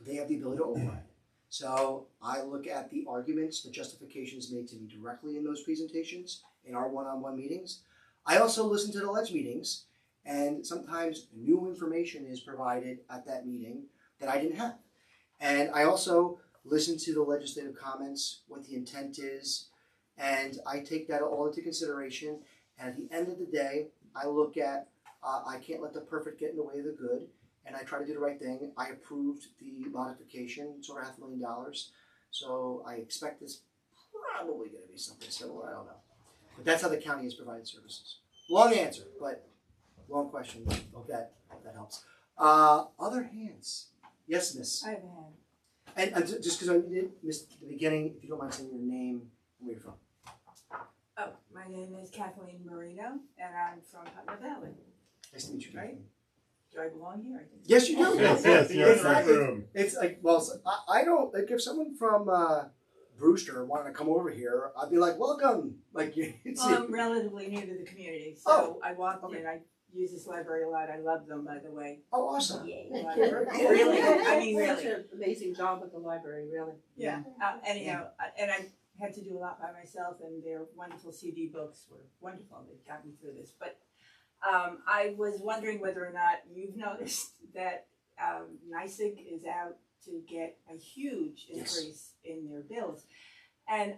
they have the ability to override. So I look at the arguments, the justifications made to me directly in those presentations in our one-on-one meetings. I also listen to the LEDS meetings, and sometimes new information is provided at that meeting that I didn't have. And I also listen to the legislative comments, what the intent is, and I take that all into consideration. And at the end of the day, I look at, I can't let the perfect get in the way of the good, and I try to do the right thing. I approved the modification, it's over $500,000, so I expect this probably going to be something similar, I don't know. But that's how the county has provided services. Long answer, but long question. Hope that helps. Other hands? Yes, Miss. I have a hand. And just because I did miss the beginning, if you don't mind saying your name and where you're from. Oh, my name is Kathleen Marino, and I'm from Putnam Valley. Nice to meet you, Right. Kathleen. Do I belong here? I think. Yes, you do. Yes, you're in the room. It's like, well, I don't, like if someone from Brewster wanted to come over here, I'd be like, welcome. Like, it's, Well, I'm relatively new to the community, so I walked in. I use this library a lot. I love them, by the way. oh, awesome. Really, I mean, Such really. an amazing job at the library, really. Yeah. Anyhow, and I had to do a lot by myself, and their wonderful CD books were wonderful. They got me through this. But I was wondering whether or not you've noticed that NYSEG is out to get a huge increase in their bills. And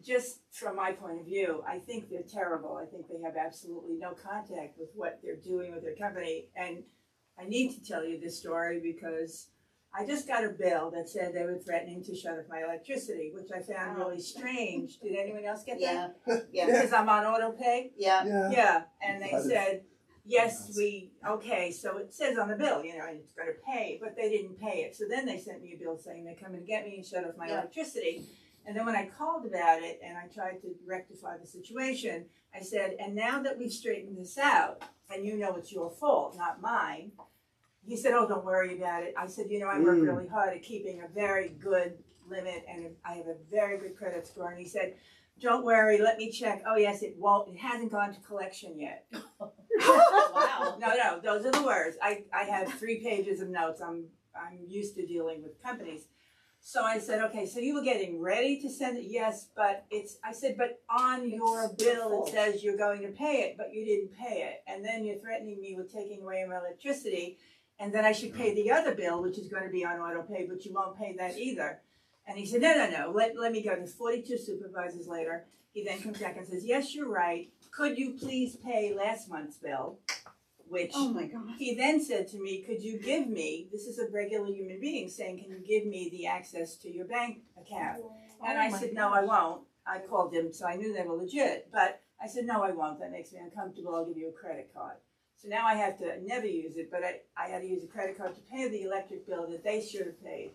just from my point of view, I think they're terrible. I think they have absolutely no contact with what they're doing with their company. And I need to tell you this story because I just got a bill that said they were threatening to shut off my electricity, which I found really strange. Did anyone else get that? Yeah, Because I'm on auto pay? yeah. Yeah, and they That is- said, yes, okay, so it says on the bill, and it's gonna pay, but they didn't pay it. So then they sent me a bill saying they're coming to get me and shut off my Yeah. electricity. And then when I called about it and I tried to rectify the situation, I said, and now that we've straightened this out, and you know it's your fault, not mine, he said, oh, don't worry about it. I said, I work really hard at keeping a very good limit, and I have a very good credit score. And he said, don't worry, let me check. Oh, yes, it hasn't gone to collection yet. Wow. No, those are the words. I have 3 pages of notes. I'm used to dealing with companies. So I said, okay, so you were getting ready to send it? Yes, but I said, but on your bill it says you're going to pay it, but you didn't pay it. And then you're threatening me with taking away my electricity, and then I should pay the other bill, which is going to be on auto pay, but you won't pay that either. And he said, no, let me go. There's 42 supervisors later. He then comes back and says, yes, you're right. Could you please pay last month's bill? Which Oh my God. he then said to me, could you give me, this is a regular human being saying, can you give me the access to your bank account? And I said, no, I won't. I called them, so I knew they were legit. But I said, no, I won't. That makes me uncomfortable. I'll give you a credit card. So now I have to never use it, but I had to use a credit card to pay the electric bill that they should have paid.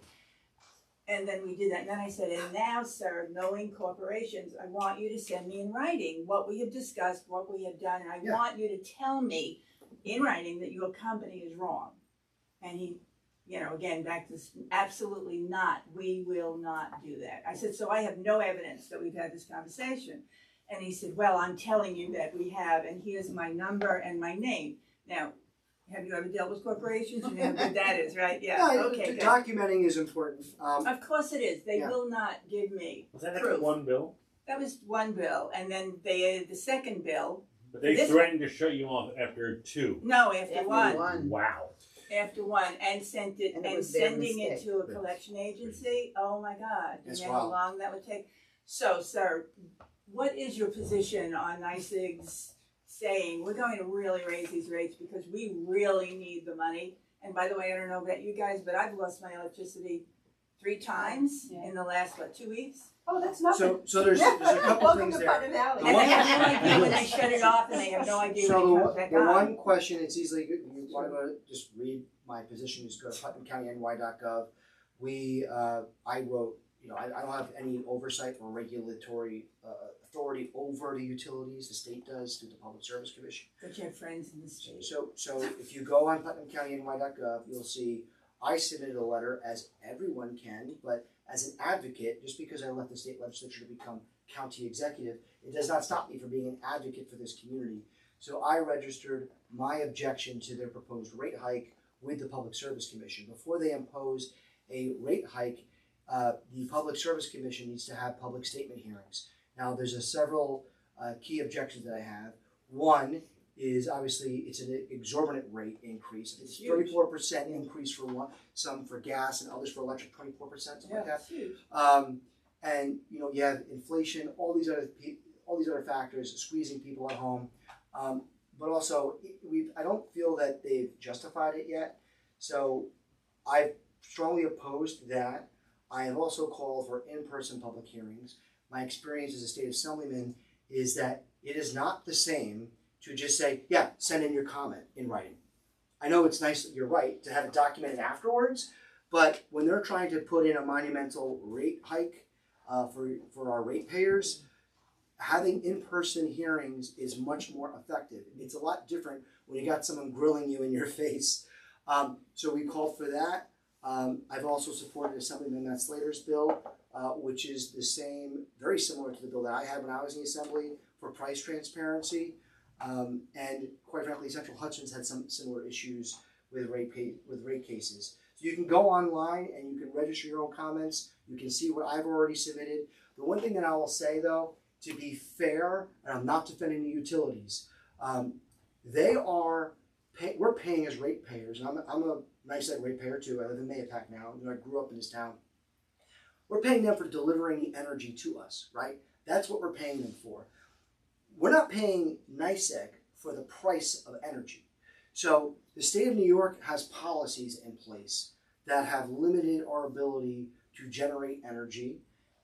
And then we did that. And then I said, and now, sir, knowing corporations, I want you to send me in writing what we have discussed, what we have done. And I want you to tell me in writing that your company is wrong. And he, again, back to this, absolutely not. We will not do that. I said, so I have no evidence that we've had this conversation. And he said, well, I'm telling you that we have, and here's my number and my name. Now, have you ever dealt with corporations? You know how good that is, right? Yeah, okay, good. Documenting is important. Of course it is. They Yeah. will not give me Was that proof. after one bill? That was one bill, and then they added the second bill. But they This- threatened to shut you off after 2. No, after one. Wow. After one, and sent it, And it and was their sending it mistake. to a collection agency. Oh my God! Yes, You know how wow. long that would take. So, sir, what is your position on NYSEG's saying we're going to really raise these rates because we really need the money? And by the way, I don't know about you guys, but I've lost my electricity 3 times in the last 2 weeks. Oh, that's nothing. So there's a couple Welcome things to there. Putnam Valley. And they have no idea when they shut it off, and they have no idea when it So comes back the on. one question, it's easily, you want to go to, just read my position, just go to putnamcountyny.gov. I wrote, I don't have any oversight or regulatory authority over the utilities. The state does through the Public Service Commission. But you have friends in the state. So if you go on PutnamCountyNY.gov, you'll see I submitted a letter, as everyone can, but as an advocate, just because I left the state legislature to become county executive, it does not stop me from being an advocate for this community. So I registered my objection to their proposed rate hike with the Public Service Commission. Before they impose a rate hike, the Public Service Commission needs to have public statement hearings. Now, there's several key objections that I have. One is obviously it's an exorbitant rate increase. It's 34% increase for some for gas and others for electric, 24%, something like that. It's huge. And you have inflation, all these other factors squeezing people at home. But also, I don't feel that they've justified it yet. So I've strongly opposed that. I have also called for in-person public hearings. My experience as a state assemblyman is that it is not the same to just say, yeah, send in your comment in writing. I know it's nice, you're right, to have it documented afterwards, but when they're trying to put in a monumental rate hike for our ratepayers, having in-person hearings is much more effective. It's a lot different when you got someone grilling you in your face. So we called for that. I've also supported Assemblyman Matt Slater's bill, which is the same, very similar to the bill that I had when I was in the Assembly for price transparency. And quite frankly, Central Hudson's had some similar issues with rate cases. So you can go online and you can register your own comments. You can see what I've already submitted. The one thing that I will say, though, to be fair, and I'm not defending the utilities, we're paying as ratepayers, and I'm a nice ratepayer too. I live in Mahopac now, and I grew up in this town. We're paying them for delivering the energy to us, right? That's what we're paying them for. We're not paying NYSEG for the price of energy. So the state of New York has policies in place that have limited our ability to generate energy,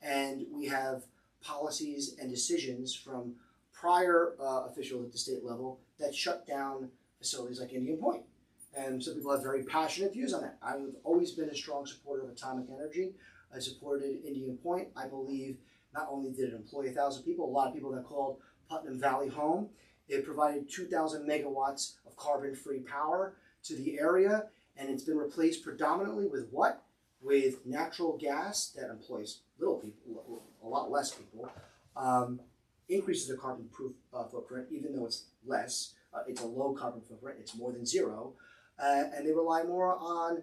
and we have policies and decisions from prior officials at the state level that shut down facilities like Indian Point. And some people have very passionate views on that. I've always been a strong supporter of atomic energy. I supported Indian Point. I believe not only did it employ 1,000 people, a lot of people that called Putnam Valley home. It provided 2,000 megawatts of carbon-free power to the area, and it's been replaced predominantly with what? With natural gas that employs little people, a lot less people, increases the carbon footprint, even though it's less. It's a low carbon footprint. It's more than zero. And they rely more on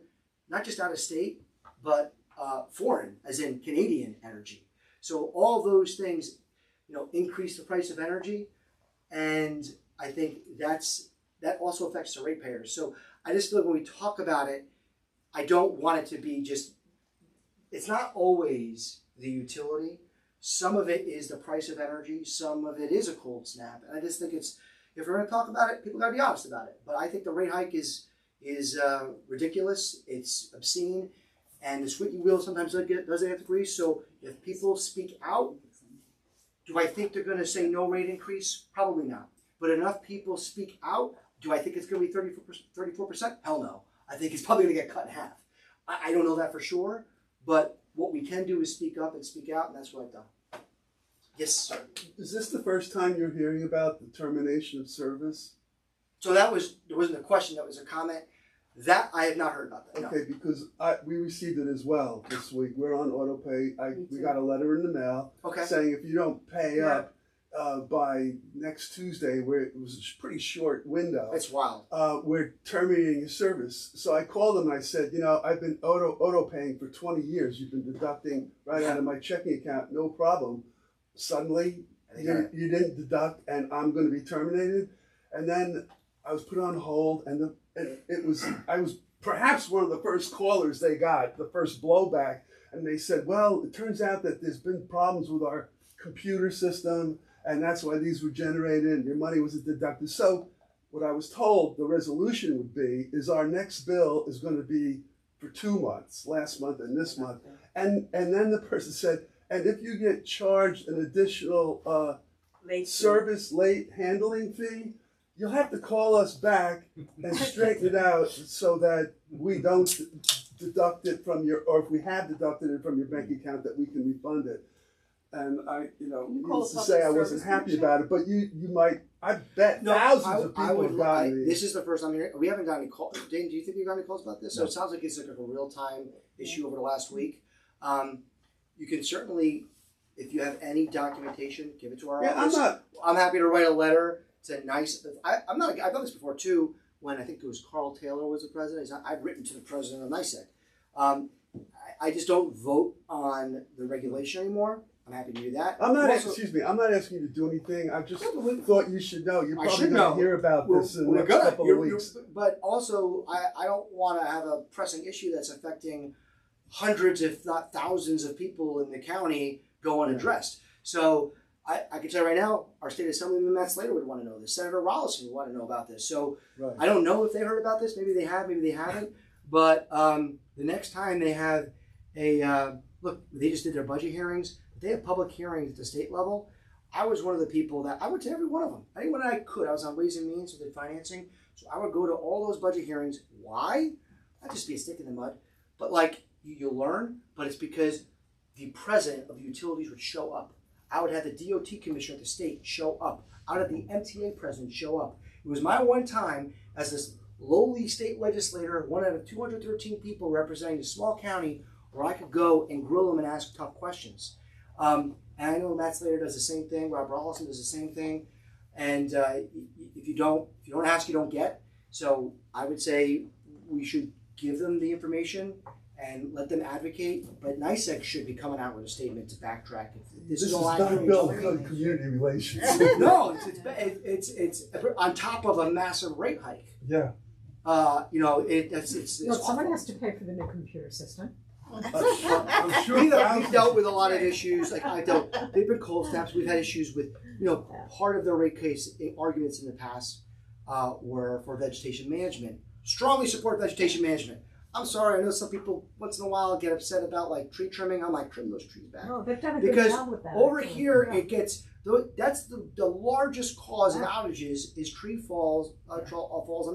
not just out of state, but foreign, as in Canadian energy. So all those things, increase the price of energy, and I think that also affects the ratepayers. So I just feel like when we talk about it, I don't want it to be just. It's not always the utility. Some of it is the price of energy. Some of it is a cold snap, and I just think if we're going to talk about it, people got to be honest about it. But I think the rate hike is ridiculous. It's obscene, and the squeaky wheel sometimes doesn't have to grease. So if people speak out, do I think they're going to say no rate increase? Probably not. But enough people speak out. Do I think it's going to be 34%? Hell no. I think it's probably going to get cut in half. I don't know that for sure, but what we can do is speak up and speak out, and that's what I've done. Yes, sir. Is this the first time you're hearing about the termination of service? So there wasn't a question, that was a comment. That I have not heard about that. Okay, because we received it as well this week. We're on auto pay. We got a letter in the mail saying if you don't pay up by next Tuesday, it was a pretty short window. It's wild. We're terminating your service. So I called them and I said, I've been auto paying for 20 years. You've been deducting right out of my checking account, no problem. Suddenly, you didn't deduct, and I'm going to be terminated. And then I was put on hold, and I was perhaps one of the first callers they got, the first blowback, and they said, well, it turns out that there's been problems with our computer system, and that's why these were generated, and your money wasn't deducted. So what I was told the resolution would be is our next bill is going to be for 2 months, last month and this month. And then the person said, and if you get charged an additional late handling fee, you'll have to call us back and straighten it out so that we don't deduct it from your, or if we have deducted it from your bank account, that we can refund it. And I, You call needless it to say, I public wasn't service happy commission? about it, but you might, I bet thousands of people have gotten this is the first time hearing. We haven't gotten any calls. Dane, do you think you've gotten any calls about this? So No. it sounds like it's like a real time issue over the last week. You can certainly, if you have any documentation, give it to our office. I'm happy to write a letter to nice. I'm not. I've done this before too. When I think it was Carl Taylor was the president. I've written to the president of NICEAG. I just don't vote on the regulation anymore. I'm happy to do that. I'm not. Also, Excuse me. I'm not asking you to do anything. I just thought you should know. You're I probably should going know. to hear about this in the next couple of weeks. But also, I don't want to have a pressing issue that's affecting hundreds, if not thousands, of people in the county go unaddressed. So I can tell you right now, our state assemblyman Matt Slater would want to know this. Senator Rollison would want to know about this. So Right. I don't know if they heard about this. Maybe they have, maybe they haven't. But the next time they have look, they just did their budget hearings. They have public hearings at the state level. I was one of the people that I went to every one of them. Anyone I could. I was on Ways and Means with the financing. So I would go to all those budget hearings. Why? Not just be a stick in the mud, but like you'll learn. But it's because the president of the utilities would show up. I would have the DOT commissioner at the state show up. I would have the MTA president show up. It was my one time as this lowly state legislator, one out of 213 people representing a small county, where I could go and grill them and ask tough questions. And I know Matt Slater does the same thing. Rob Rollison does the same thing. And if you don't ask, you don't get. So I would say we should give them the information and let them advocate. But NICEAG should be coming out with a statement to backtrack. If this is all not accurate. built on community relations. No, it's on top of a massive rate hike. Yeah. It's Well, someone awful. has to pay for the new computer system. I'm sure We've thousands dealt with a lot of issues. Like they've been cold snaps. We've had issues with, part of their rate case arguments in the past were for vegetation management. Strongly support vegetation management. I'm sorry, I know some people once in a while get upset about like tree trimming. I'm like, trim those trees back. No, they've done a good Because job with that. over actually. here, Yeah. it gets that's the largest cause of outages is tree falls on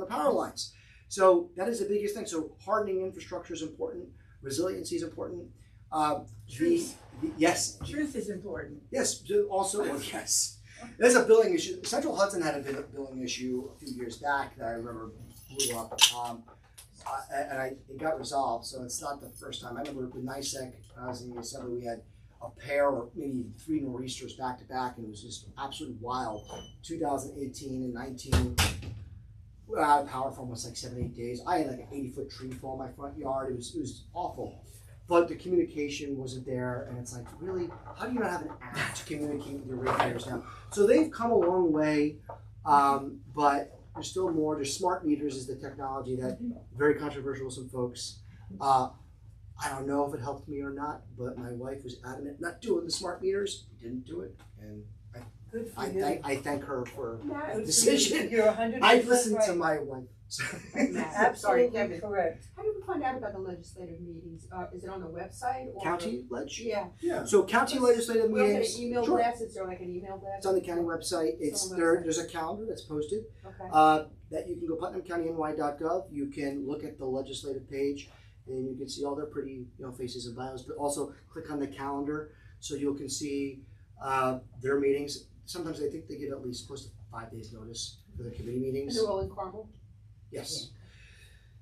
the power lines. So that is the biggest thing. So hardening infrastructure is important. Resiliency is important. Truth. Yes. Truth is important. Yes. Also, yes. There's a billing issue. Central Hudson had a billing issue a few years back that I remember blew up. It got resolved, so it's not the first time. I remember with NICEAG, when I was in the assembly, we had a pair or maybe 3 nor'easters back to back, and it was just absolutely wild. 2018 and 19, we were out of power for almost like 7-8 days. I had like an 80-foot tree fall in my front yard. It was awful. But the communication wasn't there, and it's like, really, how do you not have an app to communicate with your ratepayers now? So they've come a long way, but there's still more. There's smart meters is the technology that very controversial with some folks. I don't know if it helped me or not, but my wife was adamant not doing the smart meters. We didn't do it, and Good for you. I thank her for Good the for you. decision. You're 100% I listened right. to my wife. Sorry, Absolutely Kevin. correct. How do we find out about the legislative meetings? Is it on the website or? County ledge. Yeah. Yeah. So county legislative We'll get meetings. an email Sure. blast. Is there like an email blast? It's on the county website. It's on the there. website. There's a calendar that's posted. Okay. That you can go putnamcountyny.gov. You can look at the legislative page, and you can see all their pretty faces and bios. But also click on the calendar so you can see their meetings. Sometimes I think they give at least close to 5 days notice for the committee And meetings. they're all in Carmel? Yes.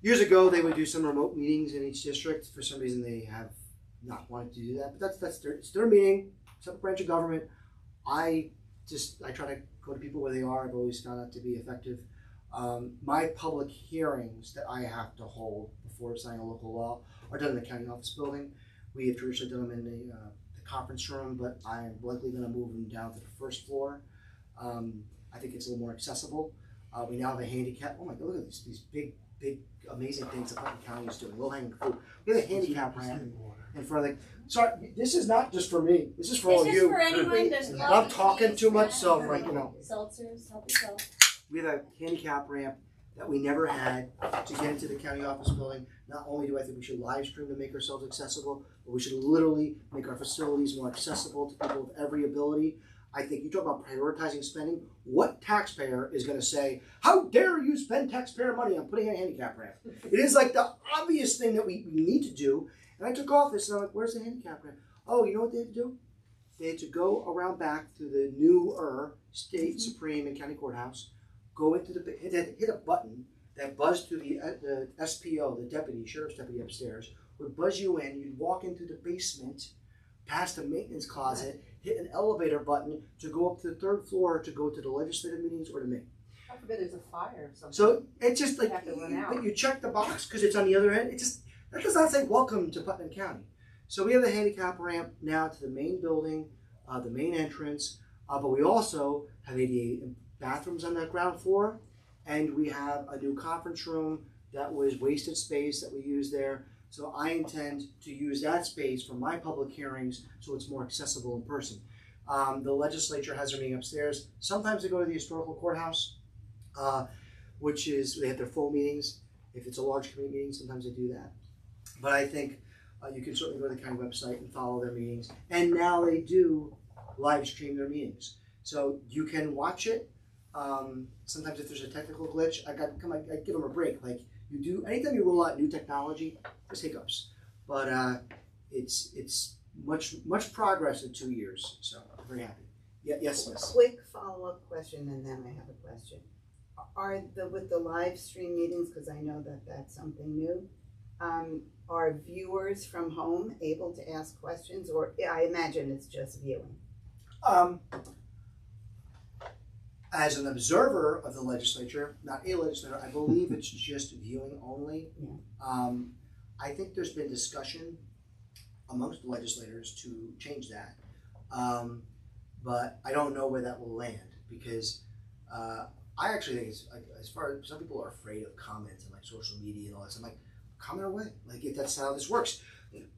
Years ago, they would do some remote meetings in each district. For some reason, they have not wanted to do that. But it's their meeting, separate branch of government. I try to go to people where they are. I've always found that to be effective. My public hearings that I have to hold before signing a local law are done in the county office building. We have traditionally done them in the conference room, but I'm likely going to move them down to the first floor. I think it's a little more accessible. We now have a handicap. Oh my God, look at these big, amazing things that Putnam County is doing. Low-hanging fruit. We have a handicap ramp in front of the. Sorry, this is not just for me. This is for all This you. is for anyone. There's I'm talking too much, so like Seltzers, help yourself. we have a handicap ramp that we never had to get into the county office building. Not only do I think we should live stream to make ourselves accessible, but we should literally make our facilities more accessible to people with every ability. I think you talk about prioritizing spending. What taxpayer is going to say, "How dare you spend taxpayer money on putting in a handicap ramp?" It is like the obvious thing that we need to do. And I took office and I'm like, "Where's the handicap ramp?" Oh, you know what they had to do? They had to go around back to the newer state supreme and county courthouse, go into the hit a button that buzzed through the SPO, the deputy sheriff's deputy upstairs, would buzz you in. You'd walk into the basement, past the maintenance closet, hit an elevator button to go up to the third floor to go to the legislative meetings or to me. I forbid there's a fire or something. So it's just like, You have to run out. but you check the box because it's on the other end. It just, that does not say welcome to Putnam County. So we have the handicap ramp now to the main building, the main entrance, but we also have ADA bathrooms on that ground floor, and we have a new conference room that was wasted space that we use there. So I intend to use that space for my public hearings so it's more accessible in person. The legislature has their meeting upstairs. Sometimes they go to the historical courthouse, which is, they have their full meetings. If it's a large committee meeting, sometimes they do that. But I think you can certainly go to the county website and follow their meetings. And now they do live stream their meetings. So you can watch it. Sometimes if there's a technical glitch, I give them a break. Like you do, anytime you roll out new technology, there's hiccups. But it's much progress in 2 years. So I'm very happy. Yeah, yes, miss. Quick follow-up question, and then I have a question. With the live stream meetings, because I know that that's something new, are viewers from home able to ask questions, or I imagine it's just viewing? As an observer of the legislature, not a legislator, I believe it's just viewing only. Yeah. I think there's been discussion amongst the legislators to change that, but I don't know where that will land because I actually think it's like, as far as some people are afraid of comments and like social media and all that. So I'm like, comment away. Like if that's how this works,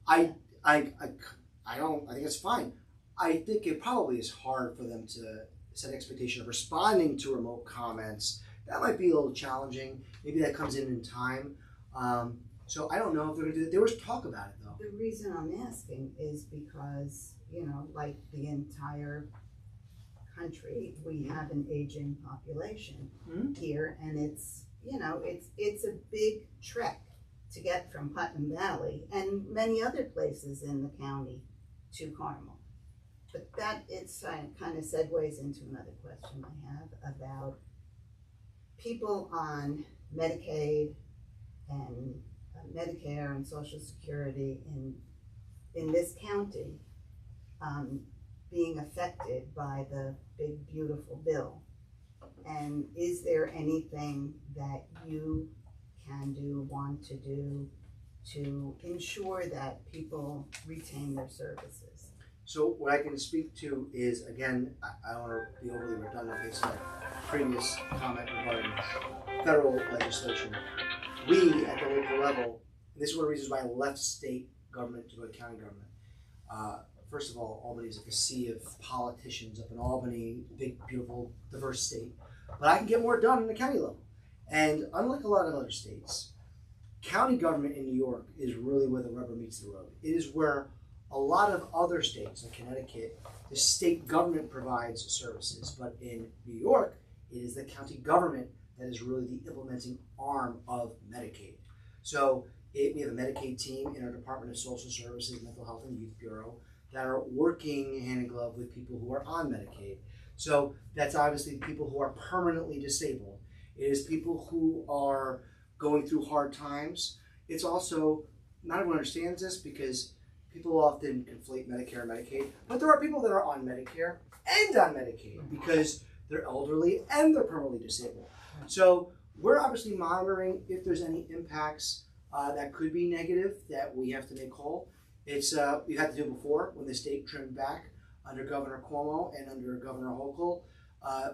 I don't. I think it's fine. I think it probably is hard for them to set an expectation of responding to remote comments. That might be a little challenging. Maybe that comes in time. So I don't know if they're going to do that. There was talk about it though. The reason I'm asking is because, like the entire country, we have an aging population here, and it's a big trek to get from Putnam Valley and many other places in the county to Carmel. But that kind of segues into another question I have about people on Medicaid and Medicare and Social Security in this county being affected by the big beautiful bill. And is there anything that you can do, want to do, to ensure that people retain their services? So what I can speak to is, again, I don't want to be overly redundant based on previous comment regarding federal legislation. We, at the local level, and this is one of the reasons why I left state government to go to county government. First of all, Albany is like a sea of politicians up in Albany, big, beautiful, diverse state. But I can get more done in the county level. And unlike a lot of other states, county government in New York is really where the rubber meets the road. It is where a lot of other states, like Connecticut, the state government provides services. But in New York, it is the county government that is really the implementing arm of Medicaid. So we have a Medicaid team in our Department of Social Services, Mental Health and Youth Bureau that are working hand in glove with people who are on Medicaid. So that's obviously people who are permanently disabled. It is people who are going through hard times. It's also, not everyone understands this because people often conflate Medicare and Medicaid, but there are people that are on Medicare and on Medicaid because they're elderly and they're permanently disabled. So we're obviously monitoring if there's any impacts that could be negative that we have to make whole. It's we've had to do before when the state trimmed back under Governor Cuomo and under Governor Hochul.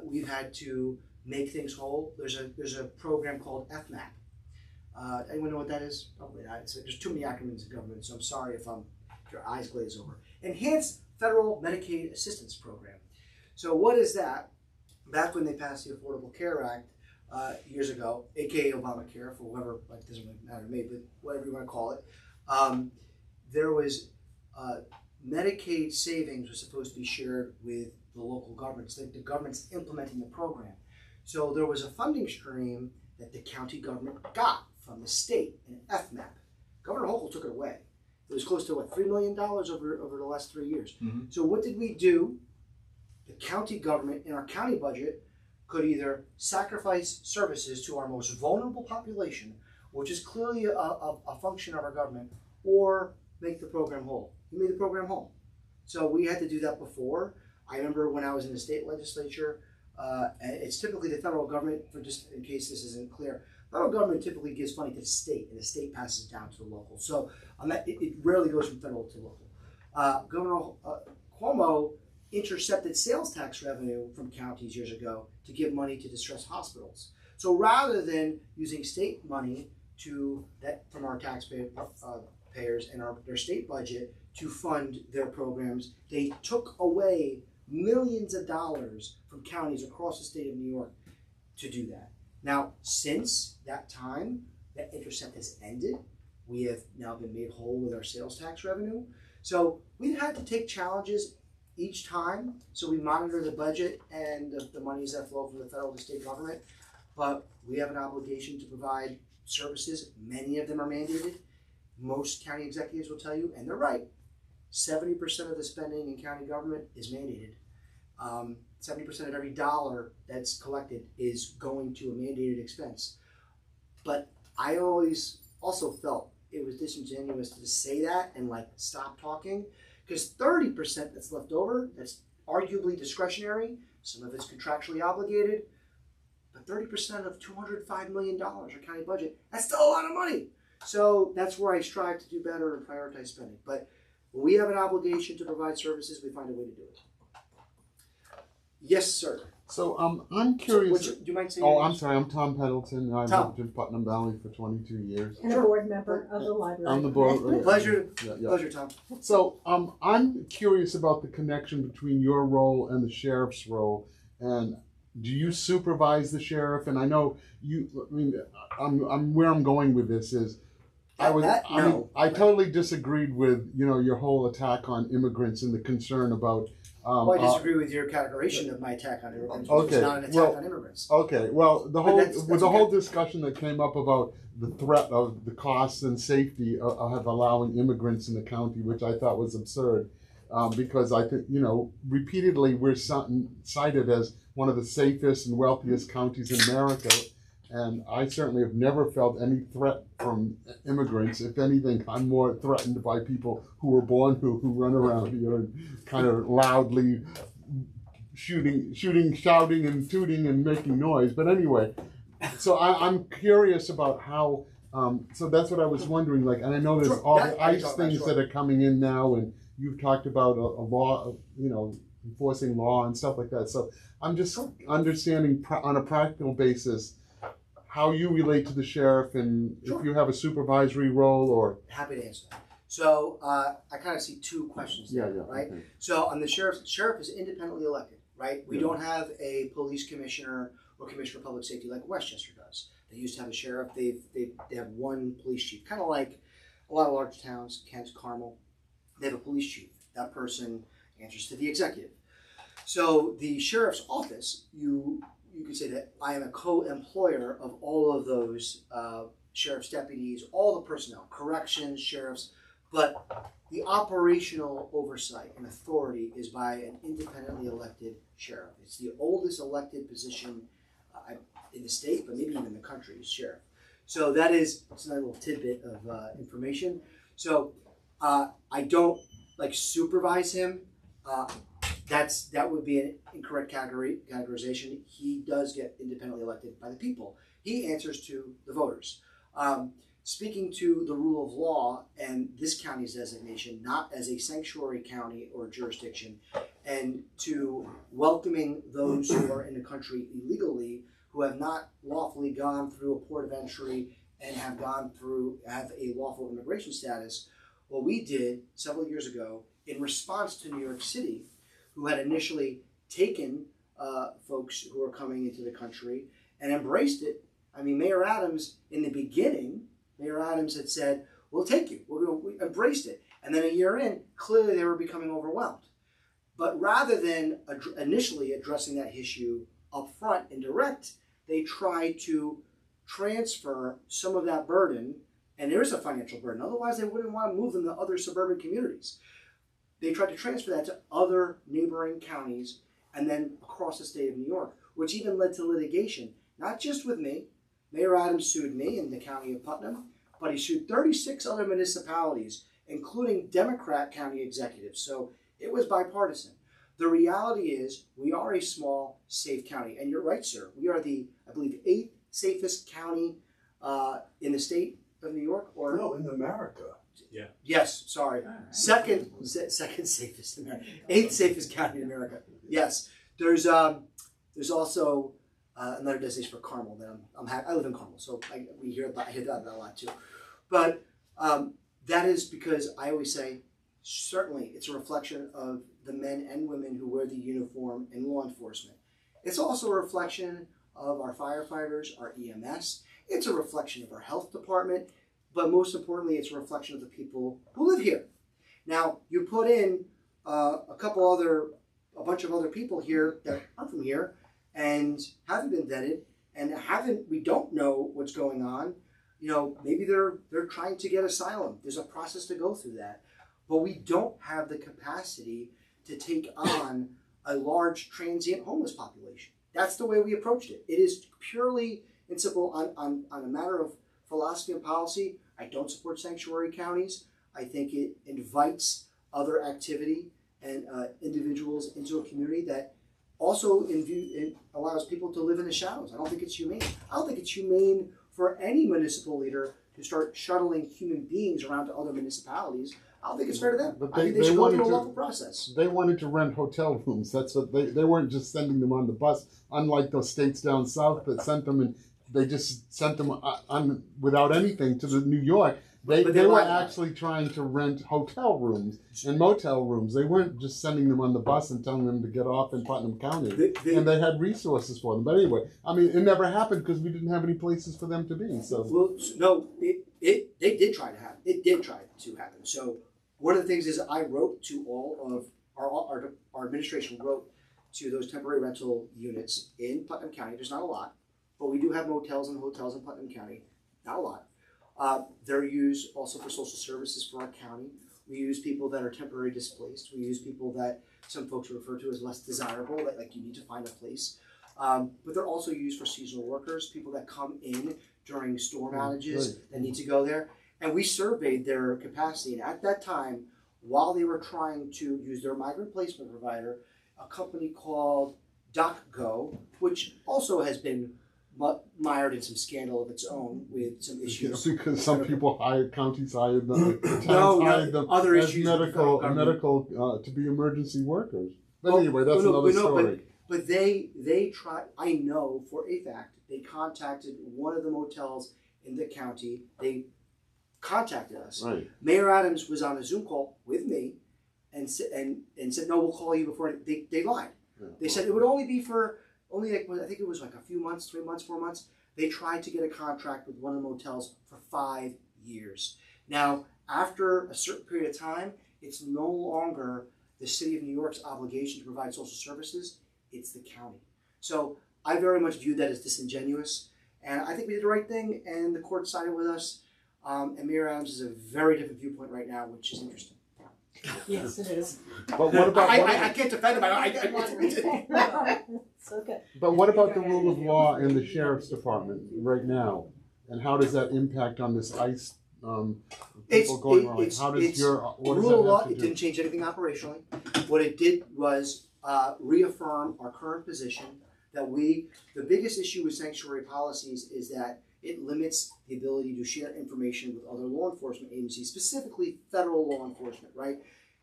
We've had to make things whole. There's a program called FMAP. Anyone know what that is? Probably not. There's too many acronyms in government, so I'm sorry if your eyes glaze over. Enhanced Federal Medicaid Assistance Program. So what is that? Back when they passed the Affordable Care Act years ago, aka Obamacare, for whoever, like, doesn't really matter to me, but whatever you want to call it, there was Medicaid savings was supposed to be shared with the local governments, the government's implementing the program. So there was a funding stream that the county government got from the state, an FMAP. Governor Hochul took it away. It was close to what, $3 million over the last 3 years. Mm-hmm. So what did we do? The county government in our county budget could either sacrifice services to our most vulnerable population, which is clearly a function of our government, or make the program whole. We made the program whole. So we had to do that before. I remember when I was in the state legislature, and it's typically the federal government, for just in case this isn't clear, federal government typically gives funding to the state, and the state passes it down to the local. So it rarely goes from federal to local. Governor Cuomo intercepted sales tax revenue from counties years ago to give money to distressed hospitals. So rather than using state money from our taxpayers and their state budget to fund their programs, they took away millions of dollars from counties across the state of New York to do that. Now, since that time, that intercept has ended. We have now been made whole with our sales tax revenue. So we've had to take challenges each time. So we monitor the budget and the monies that flow from the federal to state government. But we have an obligation to provide services. Many of them are mandated. Most county executives will tell you, and they're right, 70% of the spending in county government is mandated. 70% of every dollar that's collected is going to a mandated expense. But I always also felt it was disingenuous to say that and stop talking, because 30% that's left over, that's arguably discretionary, some of it's contractually obligated, but 30% of $205 million our county budget, that's still a lot of money. So that's where I strive to do better and prioritize spending. But when we have an obligation to provide services, we find a way to do it. Yes, sir. So I'm curious. Do you mind saying? Oh, I'm sorry. I'm Tom Pendleton. I've Tom. lived in Putnam Valley for 22 years. And a board member of the library. I'm the board. Pleasure. Yeah. Pleasure, Tom. So I'm curious about the connection between your role and the sheriff's role. And do you supervise the sheriff? And I know you. I mean, I'm where I'm going with this is. I totally disagreed with your whole attack on immigrants and the concern about. Well, I disagree with your categorization of my attack on immigrants. Okay, It's not an attack on immigrants. Okay, well, the that's whole discussion that came up about the threat of the costs and safety of allowing immigrants in the county, which I thought was absurd, because I think repeatedly we're cited as one of the safest and wealthiest counties in America. And I certainly have never felt any threat from immigrants. If anything, I'm more threatened by people who were born who run around here and kind of loudly shouting, shouting, and tooting and making noise. But anyway, so I'm curious about how. So that's what I was wondering. And I know there's all the ICE things that are coming in now, and you've talked about a law, enforcing law and stuff like that. So I'm just understanding on a practical basis how you relate to the sheriff, and if you have a supervisory role or. Happy to answer that. So I kind of see two questions there, right? Okay. So on the sheriff is independently elected, right? We don't have a police commissioner or commissioner of public safety like Westchester does. They used to have a sheriff. They have one police chief, kind of like a lot of large towns, Kent, Carmel. They have a police chief. That person answers to the executive. So the sheriff's office, you could say that I am a co-employer of all of those sheriff's deputies, all the personnel, corrections, sheriffs, but the operational oversight and authority is by an independently elected sheriff. It's the oldest elected position in the state, but maybe even in the country, is sheriff. So it's another little tidbit of information. So I don't supervise him. That would be an incorrect categorization. He does get independently elected by the people. He answers to the voters. Speaking to the rule of law and this county's designation, not as a sanctuary county or jurisdiction, and to welcoming those who are in the country illegally, who have not lawfully gone through a port of entry and have a lawful immigration status, what we did several years ago in response to New York City, who had initially taken folks who were coming into the country and embraced it. I mean, Mayor Adams, in the beginning, had said, we'll take you. We embraced it. And then a year in, clearly they were becoming overwhelmed. But rather than initially addressing that issue up front and direct, they try to transfer some of that burden, and there is a financial burden, otherwise they wouldn't want to move them to other suburban communities. They tried to transfer that to other neighboring counties and then across the state of New York, which even led to litigation, not just with me. Mayor Adams sued me in the county of Putnam, but he sued 36 other municipalities, including Democrat county executives. So it was bipartisan. The reality is we are a small, safe county. And you're right, sir. We are the, I believe, 8th safest county in the state of New York. Or No, in America. yes, sorry. Second safest in America. 8th safest county in America. Yes. There's also another destination for Carmel that I live in Carmel, so I hear that a lot too. But that is because I always say, certainly it's a reflection of the men and women who wear the uniform in law enforcement. It's also a reflection of our firefighters, our EMS. It's a reflection of our health department, but most importantly, it's a reflection of the people who live here. Now, you put in a bunch of other people here that aren't from here and haven't been vetted and we don't know what's going on. You know, maybe they're trying to get asylum. There's a process to go through that. But we don't have the capacity to take on a large transient homeless population. That's the way we approached it. It is purely and simple on a matter of philosophy and policy. I don't support sanctuary counties. I think it invites other activity and individuals into a community that also allows people to live in the shadows. I don't think it's humane. I don't think it's humane for any municipal leader to start shuttling human beings around to other municipalities. I don't think it's fair to them. But I think they should go through a lawful process. They wanted to rent hotel rooms. That's what they weren't just sending them on the bus, unlike those states down south that sent them and they just sent them on without anything to the New York. They were actually trying to rent hotel rooms and motel rooms. They weren't just sending them on the bus and telling them to get off in Putnam County. And they had resources for them. But anyway, I mean, it never happened because we didn't have any places for them to be. So well, no, they did try to happen. It did try to happen. So one of the things is I wrote to all of our administration wrote to those temporary rental units in Putnam County. There's not a lot, but we do have motels and hotels in Putnam County. Not a lot. They're used also for social services for our county. We use people that are temporarily displaced. We use people that some folks refer to as less desirable, that like you need to find a place. But they're also used for seasonal workers, people that come in during storm outages that need to go there. And we surveyed their capacity. And at that time, while they were trying to use their migrant placement provider, a company called DocGo, which also has been mired in some scandal of its own with some issues. Because some counties hired them, hired them other as issues medical to be emergency workers. But anyway, that's another story. But they tried. I know for a fact they contacted one of the motels in the county. They contacted us. Right. Mayor Adams was on a Zoom call with me, and said, "No, we'll call you before." They lied. Yeah. They said it would only be for. Only like, I think it was like a few months, 3 months, 4 months. They tried to get a contract with one of the motels for 5 years. Now, after a certain period of time, it's no longer the city of New York's obligation to provide social services. It's the county. So I very much view that as disingenuous. And I think we did the right thing, and the court sided with us. And Mayor Adams is a very different viewpoint right now, which is interesting. Yes, it is. But what about? I can't defend him. It's okay. But what about the rule of law in the sheriff's department right now, and how does that impact on this ICE people going wrong? How does what does rule of law? It didn't change anything operationally. What it did was reaffirm our current position that the biggest issue with sanctuary policies is that it limits the ability to share information with other law enforcement agencies, specifically federal law enforcement, right?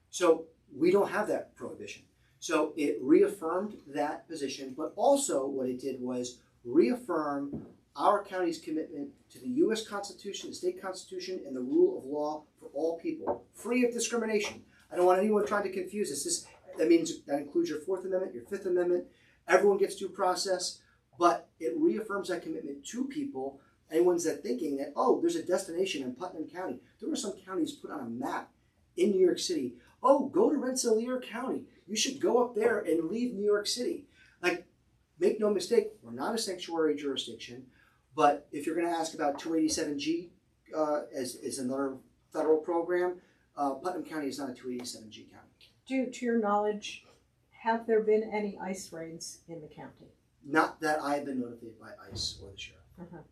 So we don't have that prohibition. So it reaffirmed that position, but also what it did was reaffirm our county's commitment to the U.S. Constitution, the state constitution, and the rule of law for all people, free of discrimination. I don't want anyone trying to confuse this. That means that includes your Fourth Amendment, your Fifth Amendment. Everyone gets due process, but it reaffirms that commitment to people. Anyone's that thinking that, oh, there's a destination in Putnam County. There were some counties put on a map in New York City. Oh, go to Rensselaer County. You should go up there and leave New York City. Like, make no mistake, we're not a sanctuary jurisdiction, but if you're going to ask about 287G as another federal program, Putnam County is not a 287G county. To your knowledge, have there been any ice raids in the county? Not that I've been notified by ICE or the sheriff.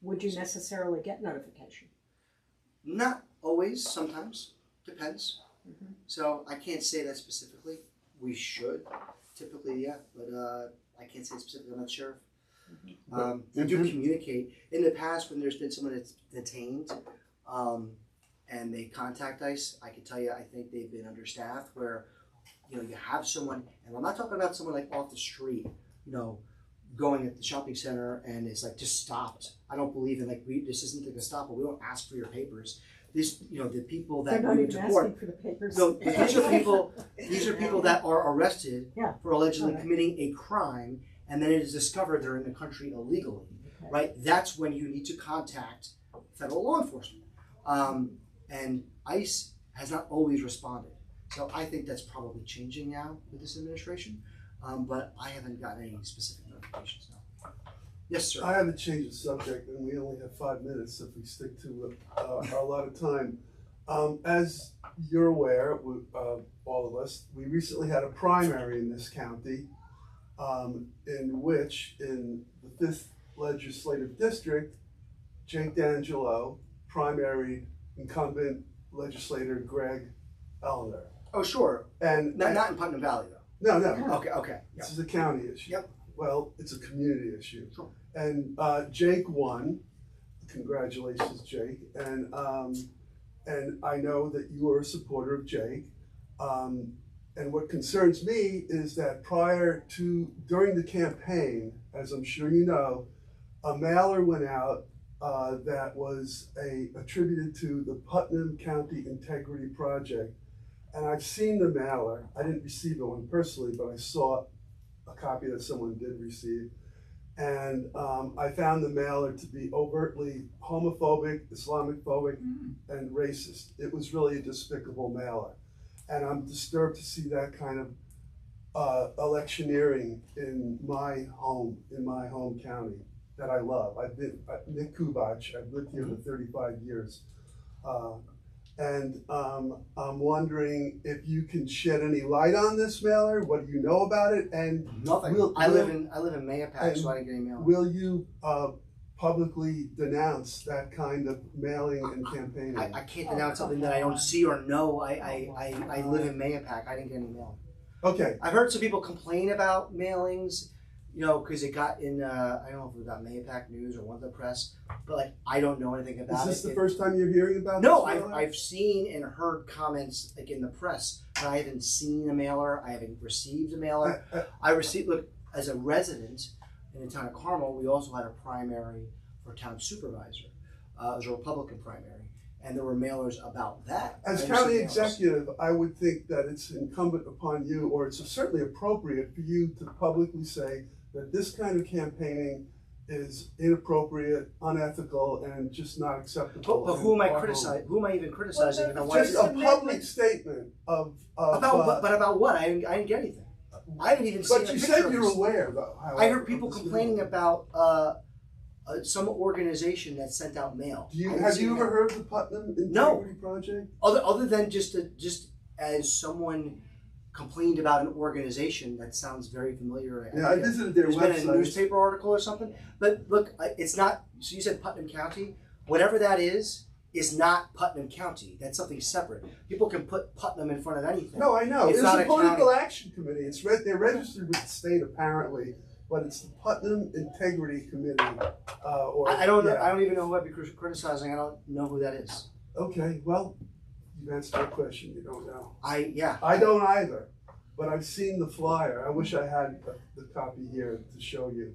Would you necessarily get notification? Not always, sometimes, depends. So I can't say that specifically. We should, typically, yeah, but I can't say specifically. I'm not sure. We do communicate. In the past, when there's been someone that's detained, and they contact ICE, I can tell you, I think they've been understaffed. Where, you have someone, and I'm not talking about someone like off the street, going at the shopping center and it's like just stopped. I don't believe in this isn't the Gestapo. We don't ask for your papers. This, the people that They're not we even deport. asking for the papers. So these are people. These are people that are arrested Yeah. for allegedly Okay. committing a crime, and then it is discovered they're in the country illegally. Right. That's when you need to contact federal law enforcement. And ICE has not always responded. So I think that's probably changing now with this administration. But I haven't gotten any specific notifications now. Yes, sir. I haven't changed the subject, and we only have 5 minutes if we stick to our allotted time. As you're aware, all of us, we recently had a primary in this county, in which, in the 5th Legislative District, Jake D'Angelo primaried incumbent legislator Greg Eleanor. Oh, sure. And Not in Putnam Valley, though. No. Okay. This is a county issue. Yep. Well, it's a community issue. Sure. And Jake won. Congratulations, Jake. And I know that you are a supporter of Jake. And what concerns me is that during the campaign, as I'm sure you know, a mailer went out that was attributed to the Putnam County Integrity Project. And I've seen the mailer. I didn't receive the one personally, but I saw a copy that someone did receive. And I found the mailer to be overtly homophobic, Islamophobic, and racist. It was really a despicable mailer. And I'm disturbed to see that kind of electioneering in my home county that I love. Nick Kubach, I've lived here for 35 years. And I'm wondering if you can shed any light on this mailer. What do you know about it? And Nothing. I live in Mayapack, so I didn't get any mail. Will you publicly denounce that kind of mailing and campaigning? I can't denounce something that I don't see or know. I live in Mayapack. I didn't get any mail. Okay. I've heard some people complain about mailings, because it got in, I don't know if it got Mayapack News or One of the Press, but I don't know anything about it. Is this the first time you're hearing about No, this mailer? I've seen and heard comments in the press, but I haven't seen a mailer. I haven't received a mailer. As a resident in the town of Carmel, we also had a primary for town supervisor. It was a Republican primary, and there were mailers about that. As county executive, I would think that it's incumbent upon you, or it's certainly appropriate for you to publicly say that this kind of campaigning is inappropriate, unethical, and just not acceptable. But who am I criticizing? Who am I even criticizing? Just a public statement of about what? I didn't get anything. I haven't even seen a But you picture said of you're this. aware, though. I heard people complaining about some organization that sent out mail. Have you ever heard of the Putnam Integrity Project? Other than just as someone complained about an organization that sounds very familiar. Yeah, I visited their website. It's been a newspaper article or something. But look, it's not. So you said Putnam County. Whatever that is not Putnam County. That's something separate. People can put Putnam in front of anything. No, I know. It's There's not a a political county. action committee. They're registered with the state apparently, but it's the Putnam Integrity Committee. I don't know. I don't even know who I'd be criticizing. I don't know who that is. Okay, well, you've answered my question. You don't know. I don't either, but I've seen the flyer. I wish I had the copy here to show you.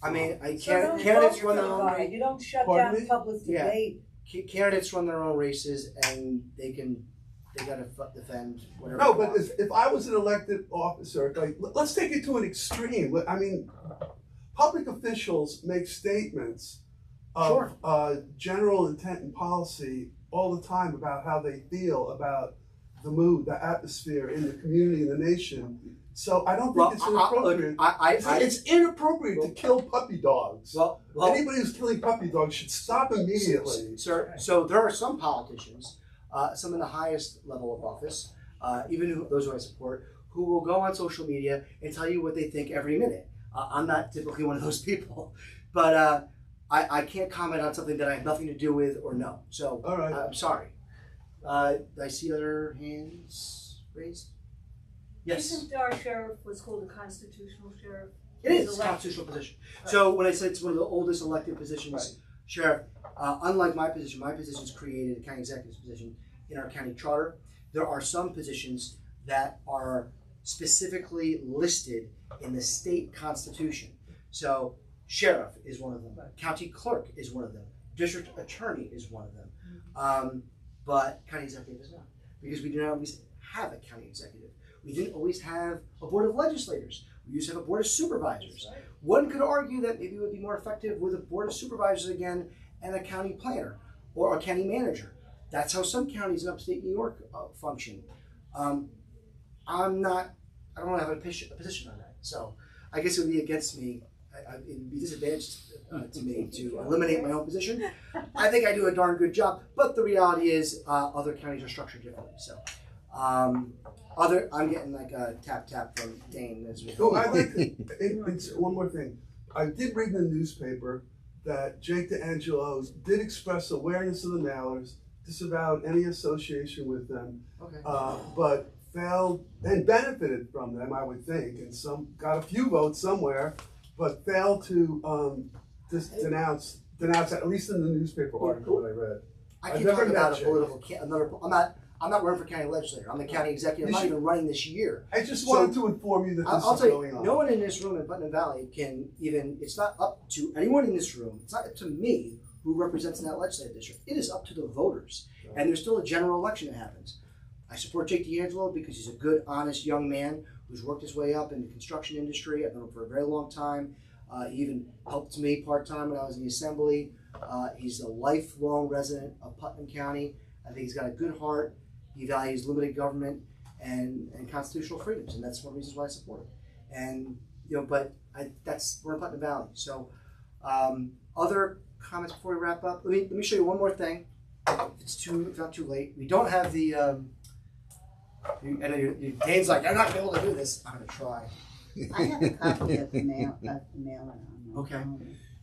I mean, So candidates don't run their own. You don't shut Pardon down me? public Yeah. debate. Candidates run their own races, and they gotta defend whatever. No, they but want. if I was an elected officer, like let's take it to an extreme. I mean, public officials make statements of general intent and policy all the time about how they feel about the mood, the atmosphere in the community, in the nation. So I don't think Well, it's inappropriate. It's inappropriate to kill puppy dogs. Well, Anybody who's killing puppy dogs should stop immediately. sir, so there are some politicians, some in the highest level of office, even those who I support, who will go on social media and tell you what they think every minute. I'm not typically one of those people, but I can't comment on something that I have nothing to do with or know. So All right. I'm sorry. I see other hands raised. Yes. Isn't our sheriff what's called a constitutional sheriff? It is He's a elected. constitutional position. So when I said it's one of the oldest elected positions, Right. Sheriff, unlike my position is created, a county executive's position in our county charter. There are some positions that are specifically listed in the state constitution. So sheriff is one of them, county clerk is one of them, district attorney is one of them, but county executive is not, because we do not always have a county executive. We didn't always have a board of legislators. We used to have a board of supervisors. One could argue that maybe it would be more effective with a board of supervisors again and a county planner or a county manager. That's how some counties in upstate New York function. I don't have a position on that. So I guess it would be against me. It would be disadvantaged to me to eliminate my own position. I think I do a darn good job, but the reality is other counties are structured differently. So I'm getting like a tap from Dane as we go. Oh, I'd like to, one more thing. I did read in the newspaper that Jake DeAngelo did express awareness of the mailers, disavowed any association with them, Okay. but failed and benefited from them, I would think, and some got a few votes somewhere, but failed to denounce at least in the newspaper article that I read. I I've can't never talk met about a Jake. political. I'm not running for county legislator. I'm the county executive. I'm not even running this year. I just wanted to inform you that this I'll is tell going you, on. no one in this room in Putnam Valley can even, it's not up to anyone in this room, it's not up to me who represents in that legislative district. It is up to the voters. And there's still a general election that happens. I support Jake DeAngelo because he's a good, honest young man who's worked his way up in the construction industry. I've known him for a very long time. He even helped me part-time when I was in the assembly. He's a lifelong resident of Putnam County. I think he's got a good heart. He values limited government and constitutional freedoms, and that's one of the reasons why I support him. And but we're in Putnam Valley. So, other comments before we wrap up. Let me show you one more thing. If it's not too late. We don't have the. I know Dane's like, I'm not gonna be able to do this. I'm gonna try. I have a copy of the mailer. Okay.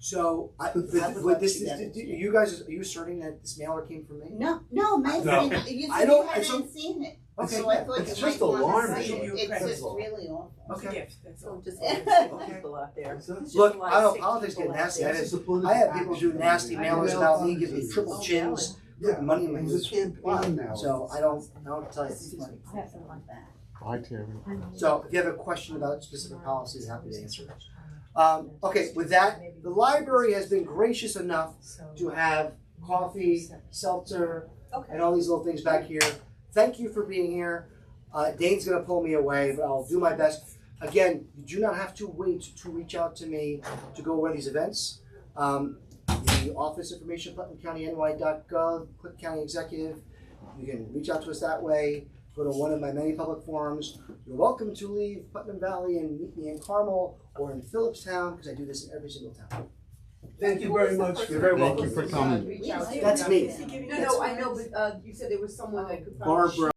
So, I would love this to get it. you guys, are you asserting that this mailer came from me? No, Mike, No. you I said don't- you hadn't seen it. Okay, So I yeah. thought It's you just might want to alarming. see it. You It's credit just all. really awful. Okay. That's So all. just Okay. people out there. What's that? Just Look, a lot I of know sick politics people get out nasty. there. This is a political I have people do action. nasty mailers about me, give me It's triple chins, putting money in my It was a campaign now. So I don't tell you. Nothing like that. Bye, Terry. So if you have a question about specific policies, happy to answer it. Okay, with that, the library has been gracious enough to have coffee, seltzer, and all these little things back here. Thank you for being here. Dane's gonna pull me away, but I'll do my best. Again, you do not have to wait to reach out to me to go to these events. The office information, PutnamCountyNY.gov, click County Executive. You can reach out to us that way. Go to one of my many public forums. You're welcome to leave Putnam Valley and meet me in Carmel or in Phillipstown, because I do this in every single town. Thank you very much. You're very Thank welcome. you for coming. Reach out to That's me. No, I know, but you said there was someone that could probably. Barbara.